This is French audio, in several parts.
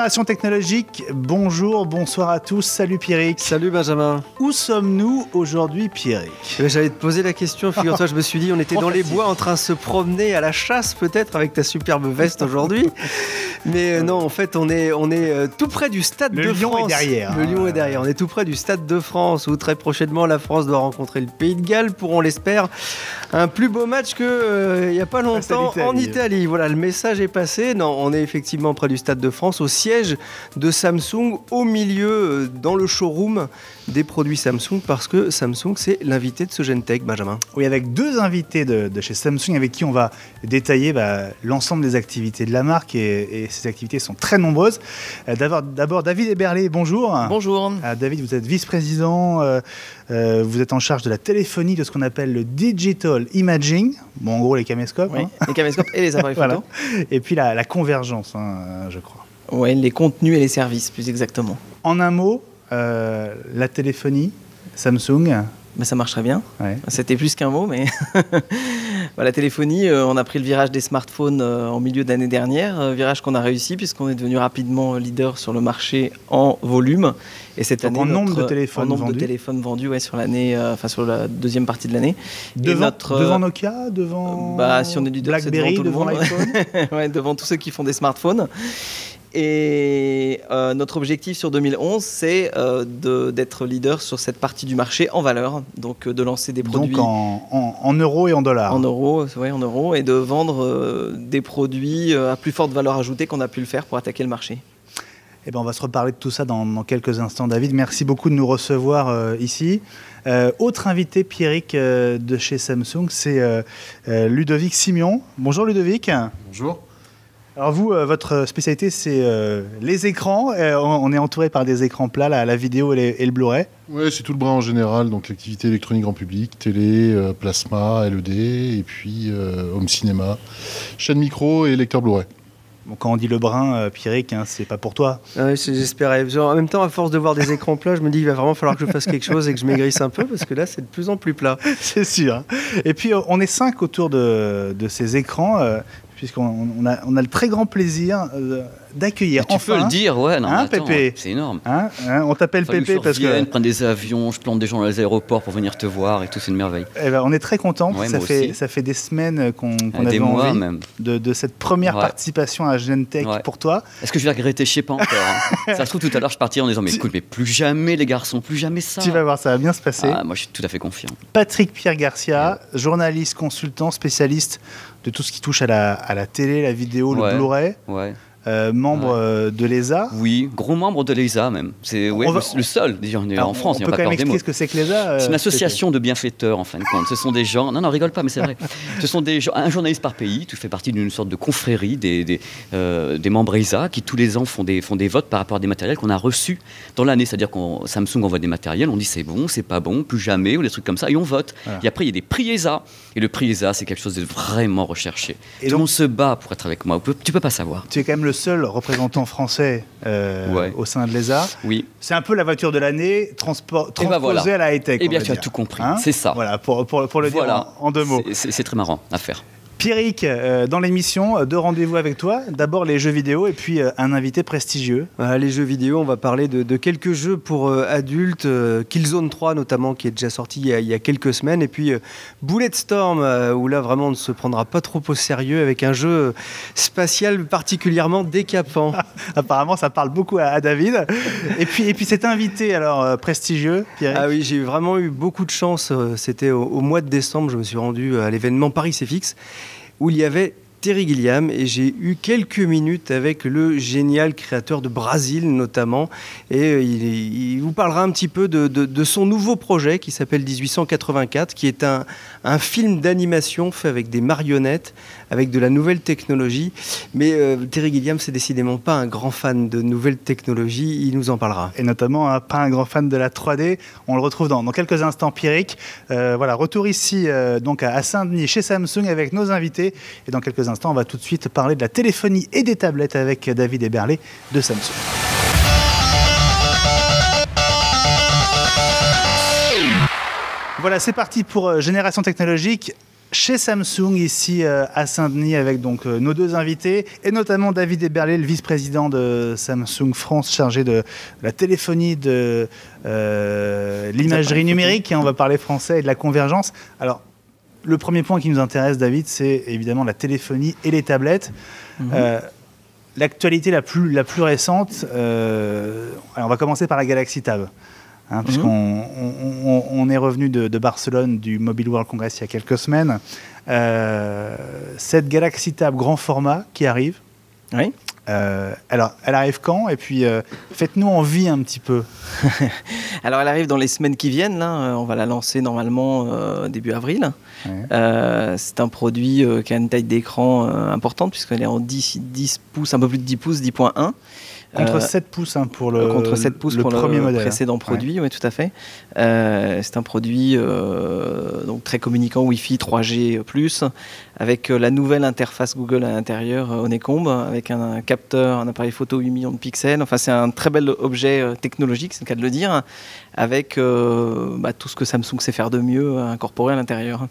Génération technologique, bonjour, bonsoir à tous, salut Pierrick. Salut Benjamin. Où sommes-nous aujourd'hui Pierrick? J'allais te poser la question, figure-toi, je me suis dit on était dans les bois en train de se promener à la chasse peut-être avec ta superbe veste aujourd'hui. Mais non, en fait on est tout près du Stade de France. Le lion est derrière. Le lion est derrière, on est tout près du Stade de France où très prochainement la France doit rencontrer le Pays de Galles pour, on l'espère, un plus beau match qu'il n'y a pas longtemps en Italie. Voilà, le message est passé. Non, on est effectivement près du Stade de France, au siège de Samsung, au milieu, dans le showroom des produits Samsung, parce que Samsung, c'est l'invité de ce GenTech, Benjamin. Oui, avec deux invités de chez Samsung avec qui on va détailler l'ensemble des activités de la marque et ces activités sont très nombreuses. D'abord, David Eberlé, bonjour. Bonjour. David, vous êtes vice-président, vous êtes en charge de la téléphonie, de ce qu'on appelle le Digital Imaging, bon, en gros les caméscopes. Oui, les caméscopes et les appareils photo. Voilà. Et puis la convergence, je crois. Oui, les contenus et les services, plus exactement. En un mot, la téléphonie, Samsung. Ben, ça marche très bien. Ouais. C'était plus qu'un mot, mais la téléphonie, on a pris le virage des smartphones en milieu d'année dernière, virage qu'on a réussi puisqu'on est devenu rapidement leader sur le marché en volume. Et cette année, en nombre de téléphones vendus, ouais, sur l'année, sur la deuxième partie de l'année. Devant Nokia, devant si on est leader, BlackBerry, c'est devant tout le monde. l'iPhone. Ouais, devant tous ceux qui font des smartphones. Et notre objectif sur 2011, c'est d'être leader sur cette partie du marché en valeur, donc de lancer des produits... Donc en euros et en dollars. En euros, oui, en euros, et de vendre des produits à plus forte valeur ajoutée qu'on a pu le faire pour attaquer le marché. Eh ben, on va se reparler de tout ça dans quelques instants. David, merci beaucoup de nous recevoir ici. Autre invité, Pierrick, de chez Samsung, c'est Ludovic Simion. Bonjour Ludovic. Bonjour. Alors vous, votre spécialité, c'est les écrans. On est entouré par des écrans plats, la vidéo et le Blu-ray. Oui, c'est tout le bras en général, donc l'activité électronique grand public, télé, plasma, LED, et puis home cinéma, chaîne micro et lecteur Blu-ray. Bon, quand on dit le brin, Pierrick, c'est pas pour toi. J'espérais. En même temps, à force de voir des écrans plats, je me dis qu'il va vraiment falloir que je fasse quelque chose et que je maigrisse un peu, parce que là, c'est de plus en plus plat. C'est sûr. Et puis, on est 5 autour de ces écrans, puisqu'on a le très grand plaisir d'accueillir tu peux le dire, ouais, non, Pépé, c'est énorme. On t'appelle Pépé parce que... prendre des avions, je plante des gens dans les aéroports pour venir te voir et tout, c'est une merveille. Eh ben, on est très contents, ouais, ça fait des semaines qu'on avait mois, envie même. de cette première participation à GenTech pour toi. Est-ce que je vais regretter? Je sais pas encore. Ça se trouve, tout à l'heure, je partirai en disant, mais écoute, mais plus jamais les garçons, plus jamais ça. Tu vas voir, ça va bien se passer. Moi, je suis tout à fait confiant. Patrick Pierre Garcia, journaliste, consultant, spécialiste de tout ce qui touche à la télé, la vidéo, le Blu-ray. Ouais. Membre de l'ESA. Oui, gros membre de l'ESA même. C'est le seul, déjà, en France. On peut quand même expliquer ce que c'est que l'ESA. C'est une association de bienfaiteurs, en fin de compte. Ce sont des gens... Non, rigole pas, mais c'est vrai. Ce sont un journaliste par pays. Tu fais partie d'une sorte de confrérie des membres ESA qui, tous les ans, font des votes par rapport à des matériels qu'on a reçus dans l'année. C'est-à-dire qu'on Samsung envoie des matériels, on dit c'est bon, c'est pas bon, plus jamais, ou des trucs comme ça, et on vote. Voilà. Et après, il y a des prix ESA. Et le prix ESA, c'est quelque chose de vraiment recherché. Tout le monde se bat pour être avec moi. Tu peux pas savoir. Tu es quand même le seul représentant français au sein de l'ESA. Oui. C'est un peu la voiture de l'année transposée à la high-tech. Eh bien, tu as tout compris. C'est ça. Voilà, pour le dire en deux mots. C'est très marrant à faire. Pierrick, dans l'émission, 2 rendez-vous avec toi. D'abord les jeux vidéo et puis un invité prestigieux. Les jeux vidéo, on va parler de quelques jeux pour adultes. Killzone 3 notamment, qui est déjà sorti il y a quelques semaines. Et puis Bulletstorm, où là vraiment on ne se prendra pas trop au sérieux, avec un jeu spatial particulièrement décapant. Apparemment ça parle beaucoup à David. et puis cet invité alors prestigieux, Pierrick. Ah oui, j'ai vraiment eu beaucoup de chance. C'était au mois de décembre, je me suis rendu à l'événement Paris CFX, où il y avait Terry Gilliam, et j'ai eu quelques minutes avec le génial créateur de Brazil notamment, et il vous parlera un petit peu de son nouveau projet qui s'appelle 1884, qui est un film d'animation fait avec des marionnettes, avec de la nouvelle technologie. Mais Terry Gilliam, c'est décidément pas un grand fan de nouvelles technologies, il nous en parlera. Et notamment pas un grand fan de la 3D. On le retrouve dans quelques instants, Pierrick. Voilà, retour ici donc à Saint-Denis chez Samsung avec nos invités, et dans quelques instants on va tout de suite parler de la téléphonie et des tablettes avec David Eberlé de Samsung. Voilà, c'est parti pour Génération technologique. chez Samsung, ici à Saint-Denis, avec donc nos deux invités, et notamment David Eberlé, le vice-président de Samsung France, chargé de la téléphonie, de l'imagerie numérique, et on va parler français, et de la convergence. Alors, le premier point qui nous intéresse, David, c'est évidemment la téléphonie et les tablettes. L'actualité la plus récente, alors on va commencer par la Galaxy Tab. Puisqu'on est revenu de Barcelone, du Mobile World Congress il y a quelques semaines. Cette Galaxy Tab grand format qui arrive. Oui. Alors, elle arrive quand? Et puis, faites-nous envie un petit peu. Alors, elle arrive dans les semaines qui viennent. Là. On va la lancer normalement début avril. Ouais. C'est un produit qui a une taille d'écran importante, puisqu'elle est en 10 pouces, un peu plus de 10 pouces, 10.1. Contre 7 pouces pour le, contre 7 pouces le pour premier modèle. Précédent produit, oui, tout à fait. C'est un produit donc très communicant Wi-Fi 3G+, avec la nouvelle interface Google à l'intérieur, Honeycomb, avec un capteur, un appareil photo 8 millions de pixels. Enfin, c'est un très bel objet technologique, c'est le cas de le dire, avec tout ce que Samsung sait faire de mieux incorporé à l'intérieur.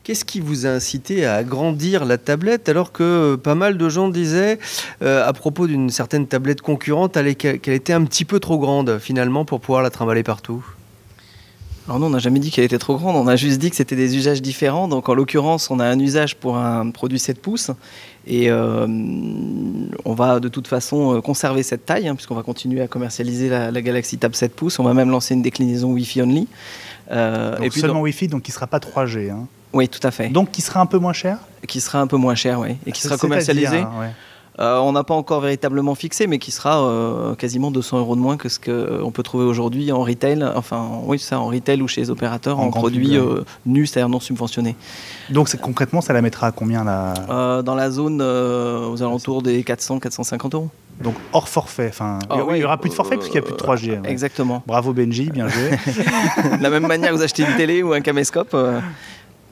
Qu'est-ce qui vous a incité à agrandir la tablette alors que pas mal de gens disaient à propos d'une certaine tablette concurrente qu'elle était un petit peu trop grande finalement pour pouvoir la trimballer partout? Alors non, on n'a jamais dit qu'elle était trop grande, on a juste dit que c'était des usages différents. Donc en l'occurrence, on a un usage pour un produit 7 pouces et on va de toute façon conserver cette taille puisqu'on va continuer à commercialiser la Galaxy Tab 7 pouces. On va même lancer une déclinaison Wi-Fi only. Donc et puis seulement Wi-Fi, donc qui ne sera pas 3G. Oui, tout à fait. Donc qui sera un peu moins cher? Qui sera un peu moins cher, oui. Et qui sera commercialisé. On n'a pas encore véritablement fixé, mais qui sera quasiment 200 € de moins que ce qu'on peut trouver aujourd'hui en retail, en retail ou chez les opérateurs, en produits nus, c'est-à-dire non subventionnés. Donc concrètement, ça la mettra à combien là dans la zone aux alentours des 400-450 €. Donc hors forfait, il n'y aura plus de forfait puisqu'il n'y a plus de 3G. Exactement. Bravo Benji, bien joué. De la même manière que vous achetez une télé ou un caméscope,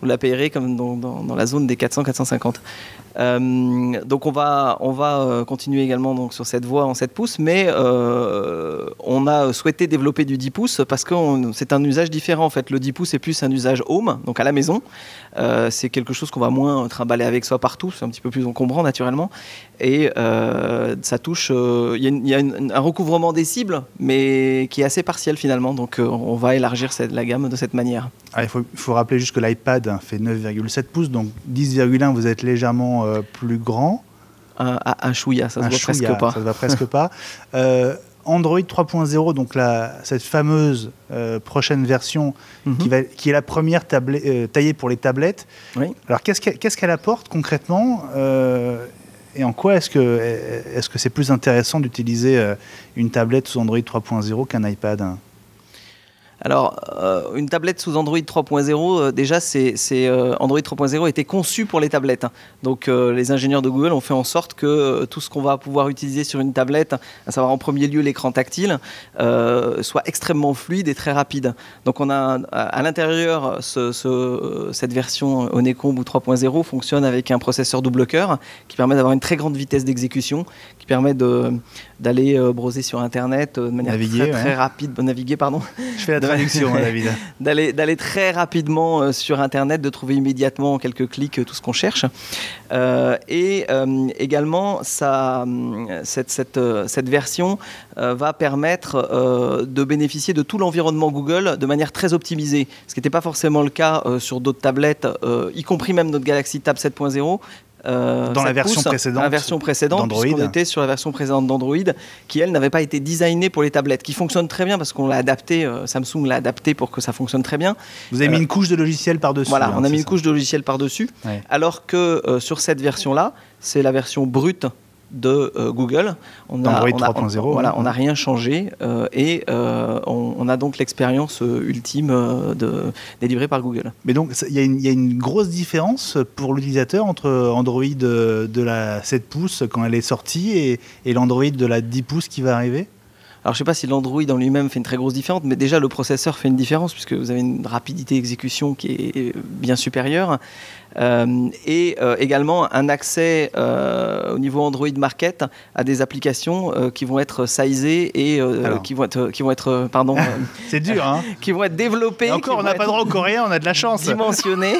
vous la payerez comme dans la zone des 400-450. Donc on va continuer également donc, sur cette voie en 7 pouces, mais on a souhaité développer du 10 pouces parce que c'est un usage différent. En fait, le 10 pouces est plus un usage home, donc à la maison. C'est quelque chose qu'on va moins trimballer avec soi partout, c'est un petit peu plus encombrant naturellement. Et ça touche, il y a un recouvrement des cibles, mais qui est assez partiel finalement. Donc on va élargir la gamme de cette manière. Il faut rappeler juste que l'iPad fait 9,7 pouces, donc 10,1 vous êtes légèrement plus grand. Un chouïa, ça se voit presque pas. Ça se voit presque pas. Android 3.0, donc cette fameuse prochaine version qui est la première taillée pour les tablettes. Oui. Alors qu'est-ce qu'elle apporte concrètement et en quoi est-ce que c'est plus intéressant d'utiliser une tablette sous Android 3.0 qu'un iPad? Alors, une tablette sous Android 3.0, déjà, Android 3.0 était conçu pour les tablettes. Donc, les ingénieurs de Google ont fait en sorte que tout ce qu'on va pouvoir utiliser sur une tablette, à savoir en premier lieu l'écran tactile, soit extrêmement fluide et très rapide. Donc, on a à l'intérieur, cette version Honeycomb ou 3.0 fonctionne avec un processeur double cœur qui permet d'avoir une très grande vitesse d'exécution, qui permet d'aller browser sur Internet de manière très rapide. Naviguer, pardon. Je fais la traduction, David. D'aller très rapidement sur Internet, de trouver immédiatement en quelques clics tout ce qu'on cherche. Également, cette version va permettre de bénéficier de tout l'environnement Google de manière très optimisée, ce qui n'était pas forcément le cas sur d'autres tablettes, y compris même notre Galaxy Tab 7.0. Dans la version précédente, puisqu'on était sur la version précédente d'Android, qui elle n'avait pas été designée pour les tablettes, qui fonctionne très bien parce qu'on l'a adapté, Samsung l'a adapté pour que ça fonctionne très bien. Vous avez mis une couche de logiciel par-dessus. Voilà, on a mis une couche de logiciel par-dessus, alors que sur cette version-là, c'est la version brute de Google. Android 3.0. Voilà, on n'a rien changé et on a donc l'expérience ultime délivrée par Google. Mais donc, il y a une grosse différence pour l'utilisateur entre Android de la 7 pouces quand elle est sortie et l'Android de la 10 pouces qui va arriver? Alors, je ne sais pas si l'Android en lui-même fait une très grosse différence, mais déjà, le processeur fait une différence, puisque vous avez une rapidité d'exécution qui est bien supérieure. Et également un accès au niveau Android Market à des applications qui vont être sizées et qui vont être pardon, c'est dur, hein. qui vont être développées. Et encore, on n'a pas droit au coréen, on a de la chance. Dimensionnées.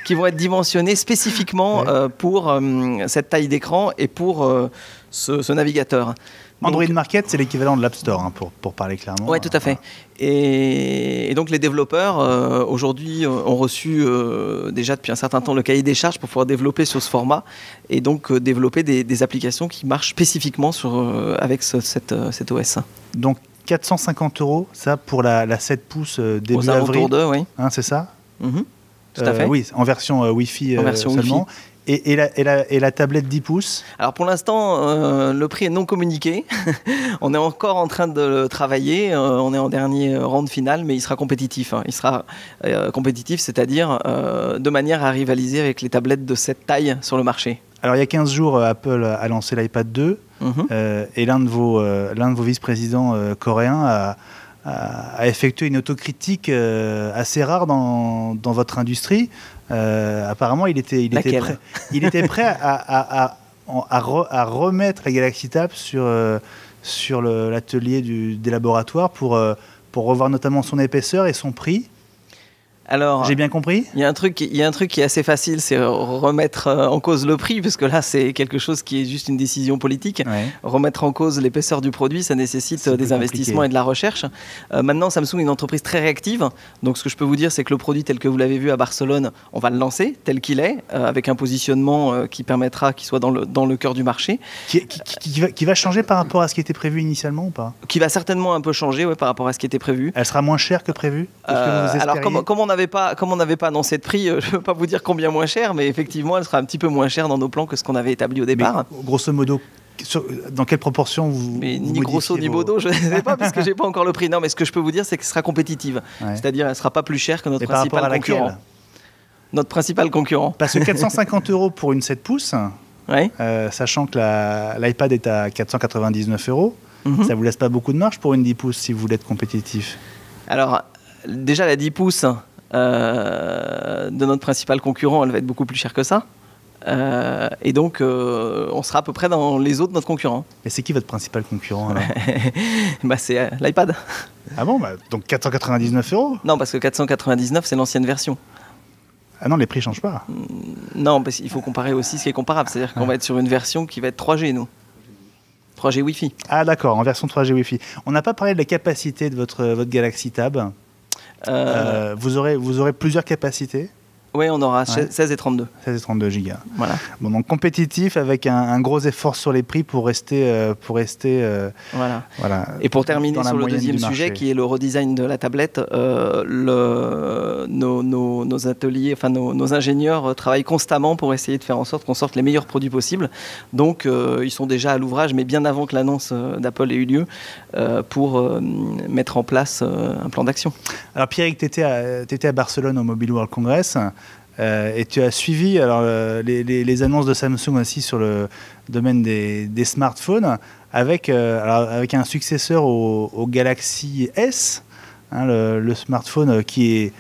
Qui vont être dimensionnés spécifiquement pour cette taille d'écran et pour ce navigateur. Android Market, c'est l'équivalent de l'App Store, hein, pour parler clairement. Oui, tout à fait. Et donc les développeurs, aujourd'hui, ont reçu déjà depuis un certain temps le cahier des charges pour pouvoir développer sur ce format et donc développer des applications qui marchent spécifiquement avec cet OS. Donc 450 €, ça pour la 7 pouces début avril. Oui. Hein, c'est ça? Tout à fait. Oui, en version Wi-Fi seulement. Wi-Fi. Et la tablette 10 pouces? Alors pour l'instant, le prix est non communiqué. On est encore en train de le travailler. On est en dernier round final, mais il sera compétitif. Il sera compétitif, c'est-à-dire de manière à rivaliser avec les tablettes de cette taille sur le marché. Alors il y a 15 jours, Apple a lancé l'iPad 2 et l'un de vos vice-présidents coréens a effectué une autocritique assez rare dans votre industrie. Apparemment, il était prêt à remettre la Galaxy Tab sur l'atelier des laboratoires pour revoir notamment son épaisseur et son prix. Alors, j'ai bien compris? Il y a un truc qui est assez facile, c'est remettre en cause le prix, parce que là, c'est quelque chose qui est juste une décision politique. Ouais. Remettre en cause l'épaisseur du produit, ça nécessite des investissements et de la recherche. Maintenant, Samsung est une entreprise très réactive. Donc, ce que je peux vous dire, c'est que le produit tel que vous l'avez vu à Barcelone, on va le lancer tel qu'il est, avec un positionnement qui permettra qu'il soit dans le cœur du marché. Qui va changer par rapport à ce qui était prévu initialement ou pas? Qui va certainement un peu changer par rapport à ce qui était prévu. Elle sera moins chère que prévu? Alors, comme on n'avait pas annoncé de prix, je ne peux pas vous dire combien moins cher, mais effectivement, elle sera un petit peu moins chère dans nos plans que ce qu'on avait établi au départ. Mais, grosso modo, dans quelle proportion ni grosso ni modo, je ne sais pas, parce que je n'ai pas encore le prix. Non, mais ce que je peux vous dire, c'est qu'elle sera compétitive. Ouais. C'est-à-dire, elle ne sera pas plus chère que notre principal concurrent. Notre principal concurrent. Parce que 450 € pour une 7 pouces, ouais. Sachant que l'iPad est à 499 €, ça ne vous laisse pas beaucoup de marge pour une 10 pouces si vous voulez être compétitif? Alors, déjà, la 10 pouces de notre principal concurrent, elle va être beaucoup plus chère que ça. Et donc, on sera à peu près dans les eaux de notre concurrent. Et c'est qui votre principal concurrent alors? C'est l'iPad. Ah bon, donc 499 €? Non, parce que 499, c'est l'ancienne version. Ah non, les prix ne changent pas. Non, parce qu'il faut comparer aussi ce qui est comparable. C'est-à-dire qu'on va être sur une version qui va être 3G, nous. 3G Wi-Fi. Ah d'accord, en version 3G Wi-Fi. On n'a pas parlé de la capacité de votre Galaxy Tab. Vous aurez plusieurs capacités? Oui, on aura 16 et 32. 16 et 32 gigas. Voilà. Bon, donc compétitif avec un gros effort sur les prix pour rester voilà. Et pour terminer sur le deuxième sujet, qui est le redesign de la tablette, nos ateliers, enfin nos ingénieurs travaillent constamment pour essayer de faire en sorte qu'on sorte les meilleurs produits possibles. Donc, ils sont déjà à l'ouvrage, mais bien avant que l'annonce d'Apple ait eu lieu, pour mettre en place un plan d'action. Alors, Pierrick, tu étais à Barcelone au Mobile World Congress. Et tu as suivi les annonces de Samsung aussi sur le domaine des smartphones avec un successeur au Galaxy S, hein, le smartphone qui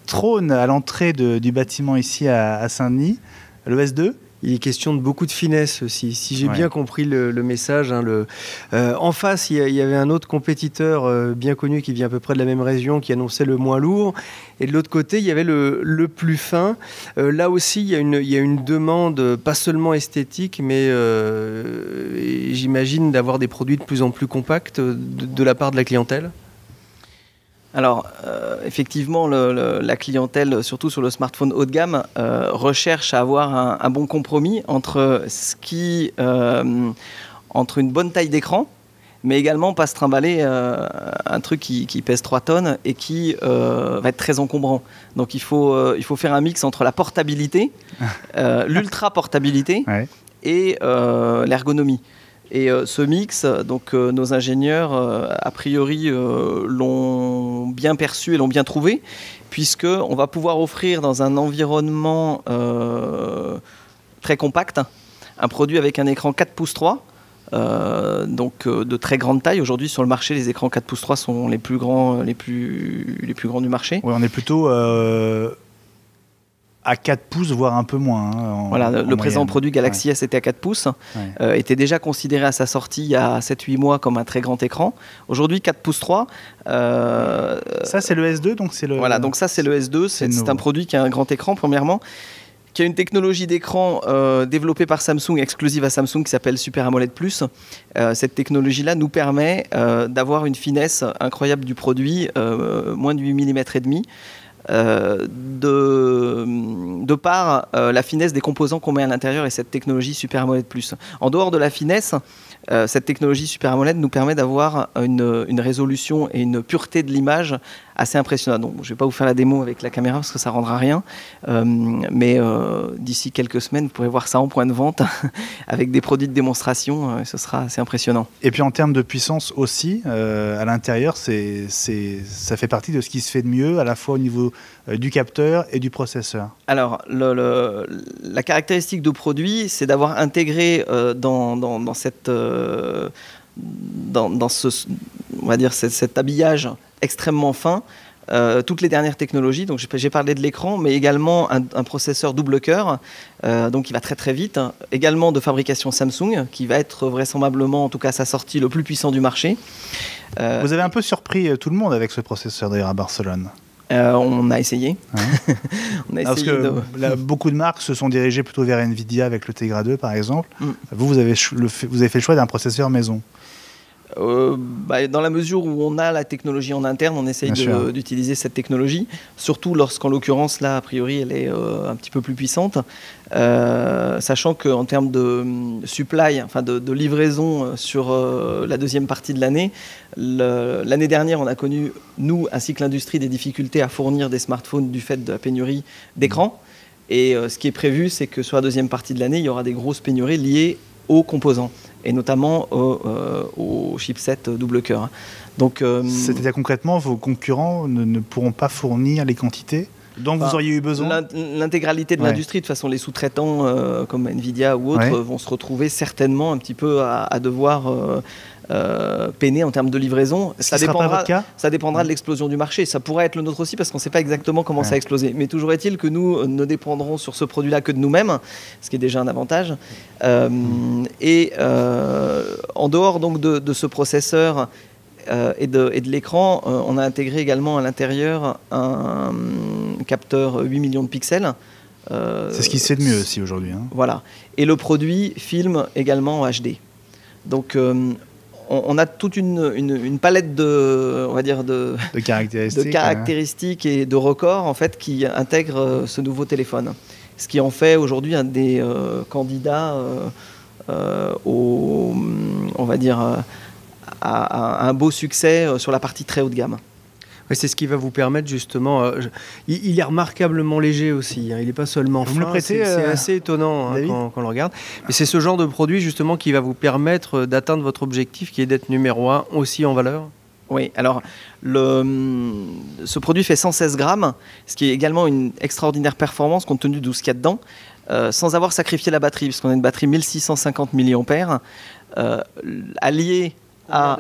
trône à l'entrée du bâtiment ici à Saint-Denis, le S2. Il est question de beaucoup de finesse aussi. Si j'ai bien compris le message, hein, en face, il y avait un autre compétiteur bien connu qui vient à peu près de la même région qui annonçait le moins lourd. Et de l'autre côté, il y avait le plus fin. Là aussi, il y a une demande, pas seulement esthétique, mais j'imagine d'avoir des produits de plus en plus compacts de la part de la clientèle. Alors, effectivement, la clientèle, surtout sur le smartphone haut de gamme, recherche à avoir un bon compromis entre entre une bonne taille d'écran, mais également pas se trimballer un truc qui pèse 3 tonnes et qui va être très encombrant. Donc, il faut faire un mix entre la portabilité, l'ultra-portabilité et l'ergonomie. Et ce mix, donc nos ingénieurs, a priori, l'ont bien perçu et l'ont bien trouvé, puisqu'on va pouvoir offrir dans un environnement très compact un produit avec un écran 4 pouces 3, donc de très grande taille. Aujourd'hui, sur le marché, les écrans 4 pouces 3 sont les plus grands, les plus grands du marché. Ouais, on est plutôt à 4 pouces, voire un peu moins. Voilà, le présent produit Galaxy S était à 4 pouces, était déjà considéré à sa sortie il y a 7-8 mois comme un très grand écran. Aujourd'hui, 4 pouces 3. Ça, c'est le S2, donc c'est le... Voilà, donc ça, c'est le S2. C'est un produit qui a un grand écran, premièrement, qui a une technologie d'écran développée par Samsung, exclusive à Samsung, qui s'appelle Super AMOLED Plus. Cette technologie-là nous permet d'avoir une finesse incroyable du produit, moins de 8 mm et demi. De par la finesse des composants qu'on met à l'intérieur et cette technologie Super AMOLED Plus. En dehors de la finesse, cette technologie Super AMOLED nous permet d'avoir une résolution et une pureté de l'image assez impressionnante. Donc, je ne vais pas vous faire la démo avec la caméra parce que ça ne rendra rien, mais d'ici quelques semaines, vous pourrez voir ça en point de vente avec des produits de démonstration, ce sera assez impressionnant. Et puis en termes de puissance aussi, à l'intérieur, ça fait partie de ce qui se fait de mieux, à la fois au niveau du capteur et du processeur. Alors, la caractéristique du produit, c'est d'avoir intégré dans cette... dans ce, on va dire, cet habillage extrêmement fin, toutes les dernières technologies. Donc j'ai parlé de l'écran, mais également un processeur double cœur, donc qui va très très vite. Également de fabrication Samsung, qui va être vraisemblablement, en tout cas à sa sortie, le plus puissant du marché. Vous avez un peu surpris tout le monde avec ce processeur d'ailleurs à Barcelone. On a essayé. Ouais. Parce que beaucoup de marques se sont dirigées plutôt vers Nvidia avec le Tegra 2 par exemple. Vous avez fait le choix d'un processeur maison. Dans la mesure où on a la technologie en interne, on essaye d'utiliser cette technologie, surtout lorsqu'en l'occurrence, là, a priori, elle est un petit peu plus puissante, sachant qu'en termes de supply, enfin de livraison sur la deuxième partie de l'année, l'année dernière, on a connu, nous, ainsi que l'industrie, des difficultés à fournir des smartphones du fait de la pénurie d'écran. Et ce qui est prévu, c'est que sur la deuxième partie de l'année, il y aura des grosses pénuries liées aux composants, et notamment au chipset double cœur. Donc, c'est-à-dire concrètement, vos concurrents ne pourront pas fournir les quantités dont vous auriez eu besoin? L'intégralité de l'industrie, de toute façon, les sous-traitants comme Nvidia ou autres vont se retrouver certainement un petit peu à devoir peiner en termes de livraison. Ça dépendra de l'explosion du marché. Ça pourrait être le nôtre aussi parce qu'on ne sait pas exactement comment ça a explosé. Mais toujours est-il que nous ne dépendrons sur ce produit-là que de nous-mêmes, ce qui est déjà un avantage. Et en dehors donc de ce processeur et de l'écran, on a intégré également à l'intérieur un capteur 8 millions de pixels. C'est ce qui se fait de mieux aussi aujourd'hui. Voilà. Et le produit filme également en HD. Donc on a toute une palette de caractéristiques et de records en fait, qui intègrent ce nouveau téléphone. Ce qui en fait aujourd'hui un des candidats on va dire, à un beau succès sur la partie très haut de gamme. Ouais, c'est ce qui va vous permettre justement... il est remarquablement léger aussi, il n'est pas seulement fin, c'est assez étonnant quand on le regarde. Mais c'est ce genre de produit justement qui va vous permettre d'atteindre votre objectif qui est d'être numéro 1 aussi en valeur. Oui, alors ce produit fait 116 grammes, ce qui est également une extraordinaire performance compte tenu de ce qu'il y a dedans, sans avoir sacrifié la batterie, puisqu'on a une batterie 1650 mAh, alliée à...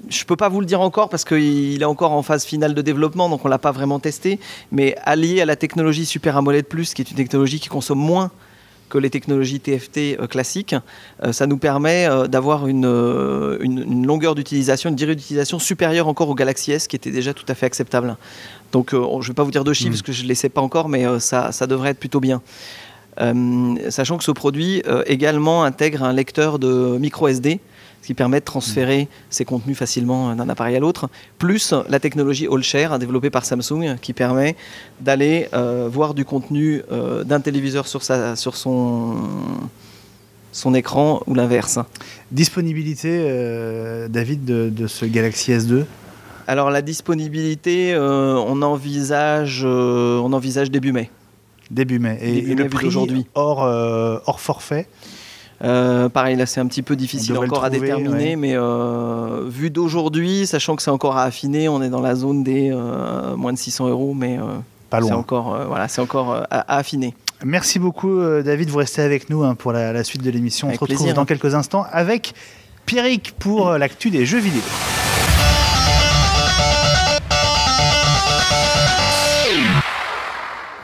je ne peux pas vous le dire encore parce qu'il est encore en phase finale de développement, donc on ne l'a pas vraiment testé, mais allié à la technologie Super AMOLED Plus, qui est une technologie qui consomme moins que les technologies TFT classiques, ça nous permet d'avoir une longueur d'utilisation, une durée d'utilisation supérieure encore au Galaxy S, qui était déjà tout à fait acceptable. Donc je ne vais pas vous dire de chiffres parce que je ne les sais pas encore, mais ça devrait être plutôt bien. Sachant que ce produit également intègre un lecteur de micro SD, ce qui permet de transférer ses contenus facilement d'un appareil à l'autre, plus la technologie AllShare développée par Samsung qui permet d'aller voir du contenu d'un téléviseur sur son écran ou l'inverse. Disponibilité, David, de ce Galaxy S2 ? Alors la disponibilité, on envisage début mai. Début mai. Et le prix aujourd'hui hors forfait ? Pareil, là c'est un petit peu difficile encore à déterminer, mais vu d'aujourd'hui, sachant que c'est encore à affiner, on est dans la zone des moins de 600 €, mais pas loin. C'est encore à affiner. Merci beaucoup David, vous restez avec nous pour la suite de l'émission. On se retrouve plaisir. dans quelques instants avec Pierrick pour l'actu des jeux vidéo.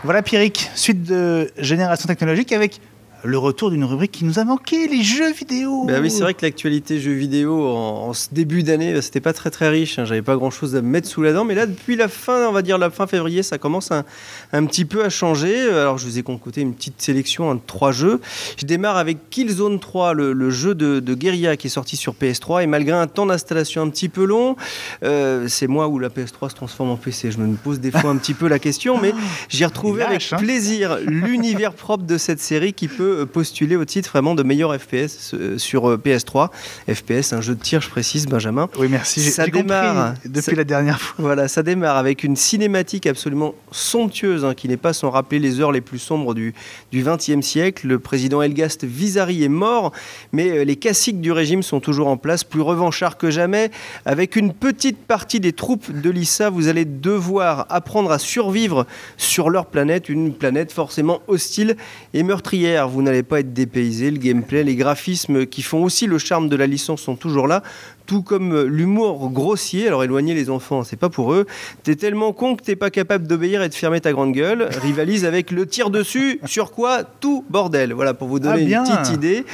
Voilà Pierrick, suite de Génération Technologique avec le retour d'une rubrique qui nous a manqué, les jeux vidéo. Oui, c'est vrai que l'actualité jeux vidéo en ce début d'année, c'était pas très très riche. J'avais pas grand chose à me mettre sous la dent, mais là depuis la fin, on va dire la fin février, ça commence un petit peu à changer. Alors je vous ai concocté une petite sélection de 3 jeux. Je démarre avec Killzone 3, le jeu de guérilla qui est sorti sur PS3, et malgré un temps d'installation un petit peu long, c'est moi où la PS3 se transforme en PC. Je me pose des fois un petit peu la question, mais j'ai retrouvé avec plaisir l'univers propre de cette série qui peut postuler au titre vraiment de meilleur FPS sur PS3. FPS, un jeu de tir, je précise, Benjamin. Oui, merci. Ça démarre depuis la dernière fois. Voilà, ça démarre avec une cinématique absolument somptueuse, qui n'est pas sans rappeler les heures les plus sombres du XXe siècle. Le président Elgast Vizari est mort, mais les caciques du régime sont toujours en place, plus revanchards que jamais. Avec une petite partie des troupes de l'ISA, vous allez devoir apprendre à survivre sur leur planète, une planète forcément hostile et meurtrière. Vous n'allez pas être dépaysé, le gameplay, les graphismes qui font aussi le charme de la licence sont toujours là, tout comme l'humour grossier. Alors éloigner les enfants, c'est pas pour eux. T'es tellement con que t'es pas capable d'obéir et de fermer ta grande gueule. Rivalise avec le tir dessus, sur quoi tout bordel. Voilà, pour vous donner une petite idée.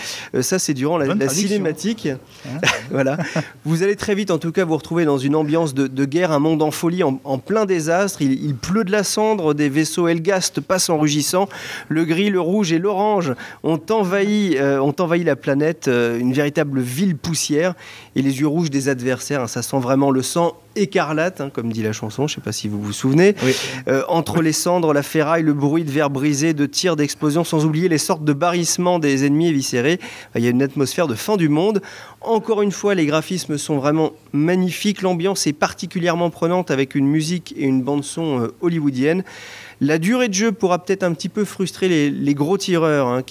Ça, c'est durant la cinématique. Voilà. Vous allez très vite, en tout cas, vous retrouver dans une ambiance de guerre, un monde en folie, en plein désastre. Il pleut de la cendre, des vaisseaux Elgast passent en rugissant. Le gris, le rouge et l'orange ont envahi la planète, une véritable ville poussière. Et les yeux rouges des adversaires, ça sent vraiment le sang écarlate, comme dit la chanson, je ne sais pas si vous vous souvenez. Oui. Entre les cendres, la ferraille, le bruit de verres brisés, de tirs, d'explosions, sans oublier les sortes de barrissements des ennemis éviscérés. Il y a une atmosphère de fin du monde. Encore une fois, les graphismes sont vraiment magnifiques. L'ambiance est particulièrement prenante avec une musique et une bande-son hollywoodienne. La durée de jeu pourra peut-être un petit peu frustrer les gros tireurs,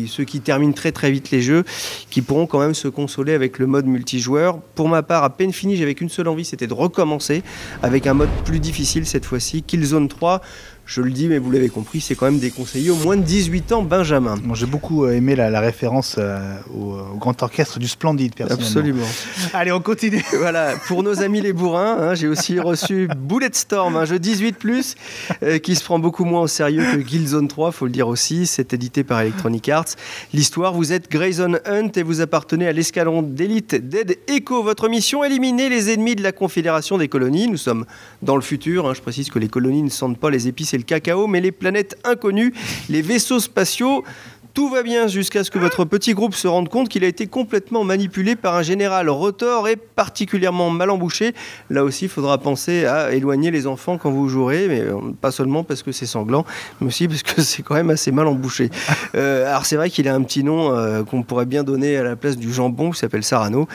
ceux qui terminent très très vite les jeux, qui pourront quand même se consoler avec le mode multijoueur. Pour ma part, à peine fini, j'avais qu'une seule envie, c'était de recommencer avec un mode plus difficile cette fois-ci, Killzone 3. Je le dis, mais vous l'avez compris, c'est quand même déconseillé aux moins de 18 ans, Benjamin. Bon, j'ai beaucoup aimé la référence au grand orchestre du Splendide, personnellement. Absolument. Allez, on continue. Voilà, pour nos amis les bourrins, j'ai aussi reçu Bulletstorm, un jeu 18+, qui se prend beaucoup moins au sérieux que Killzone 3, faut le dire aussi. C'est édité par Electronic Arts. L'histoire, vous êtes Grayson Hunt et vous appartenez à l'escadron d'élite Dead Echo. Votre mission, éliminer les ennemis de la Confédération des colonies. Nous sommes dans le futur, je précise que les colonies ne sentent pas les épices et le cacao, mais les planètes inconnues, les vaisseaux spatiaux. Tout va bien jusqu'à ce que votre petit groupe se rende compte qu'il a été complètement manipulé par un général retors et particulièrement mal embouché. Là aussi, il faudra penser à éloigner les enfants quand vous jouerez, mais pas seulement parce que c'est sanglant, mais aussi parce que c'est quand même assez mal embouché. Alors c'est vrai qu'il a un petit nom qu'on pourrait bien donner à la place du jambon, qui s'appelle Sarano.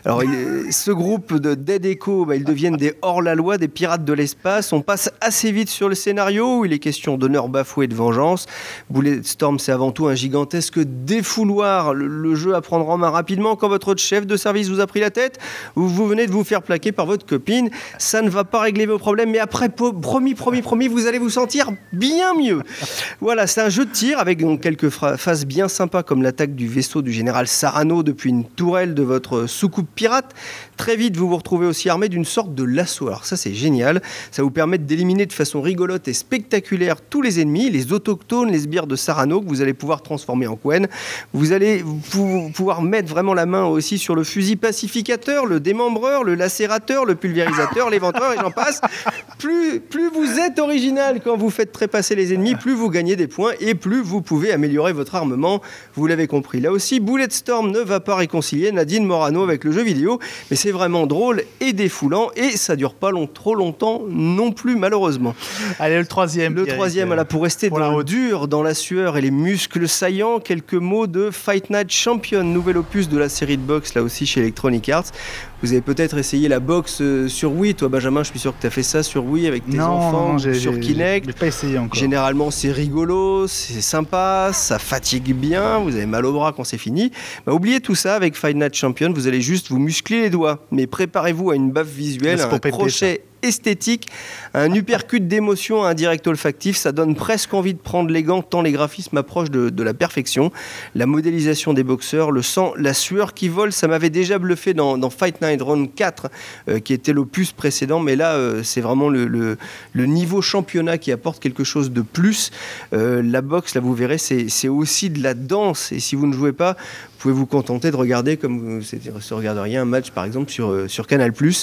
Alors ce groupe de Dead Echo, ils deviennent des hors-la-loi, des pirates de l'espace. On passe assez vite sur le scénario où il est question d'honneur bafoué et de vengeance. Bulletstorm, c'est avant tout un gigantesque défouloir. Le jeu à prendre en main rapidement quand votre chef de service vous a pris la tête ou vous venez de vous faire plaquer par votre copine. Ça ne va pas régler vos problèmes, mais après, promis, vous allez vous sentir bien mieux. Voilà, c'est un jeu de tir avec donc quelques phases bien sympas comme l'attaque du vaisseau du général Sarano depuis une tourelle de votre soucoupe pirate. Très vite, vous vous retrouvez aussi armé d'une sorte de lasso. Alors ça, c'est génial. Ça vous permet d'éliminer de façon rigolote et spectaculaire tous les ennemis, les autochtones, les sbires de Sarano que vous allez pouvoir transformer en Quen. Vous allez pouvoir mettre vraiment la main aussi sur le fusil pacificateur, le démembreur, le lacérateur, le pulvérisateur, l'éventreur et j'en passe. Plus vous êtes original quand vous faites trépasser les ennemis, plus vous gagnez des points et plus vous pouvez améliorer votre armement. Vous l'avez compris. Là aussi, Bulletstorm ne va pas réconcilier Nadine Morano avec le jeu vidéo, mais c'est vraiment drôle et défoulant et ça dure pas trop longtemps non plus, malheureusement. Allez, le troisième. Le troisième, voilà, pour rester dans le dur, dans la sueur et les muscles saillants, quelques mots de Fight Night Champion, nouvel opus de la série de boxe, là aussi chez Electronic Arts. Vous avez peut-être essayé la boxe sur Wii, toi Benjamin, je suis sûr que tu as fait ça sur Wii avec tes enfants, sur Kinect. J'ai pas essayé encore. Généralement c'est rigolo, c'est sympa, ça fatigue bien, vous avez mal au bras quand c'est fini. Oubliez tout ça avec Fight Night Champion, vous allez juste vous muscler les doigts, mais préparez-vous à une baffe visuelle, un crochet esthétique, un uppercut d'émotion, un direct olfactif, ça donne presque envie de prendre les gants tant les graphismes approchent de la perfection. La modélisation des boxeurs, le sang, la sueur qui vole, ça m'avait déjà bluffé dans Fight Night Round 4, qui était l'opus précédent, mais là, c'est vraiment le niveau championnat qui apporte quelque chose de plus. La boxe, là, vous verrez, c'est aussi de la danse, et si vous ne jouez pas, vous pouvez vous contenter de regarder comme vous regarderiez un match par exemple sur Canal+. Il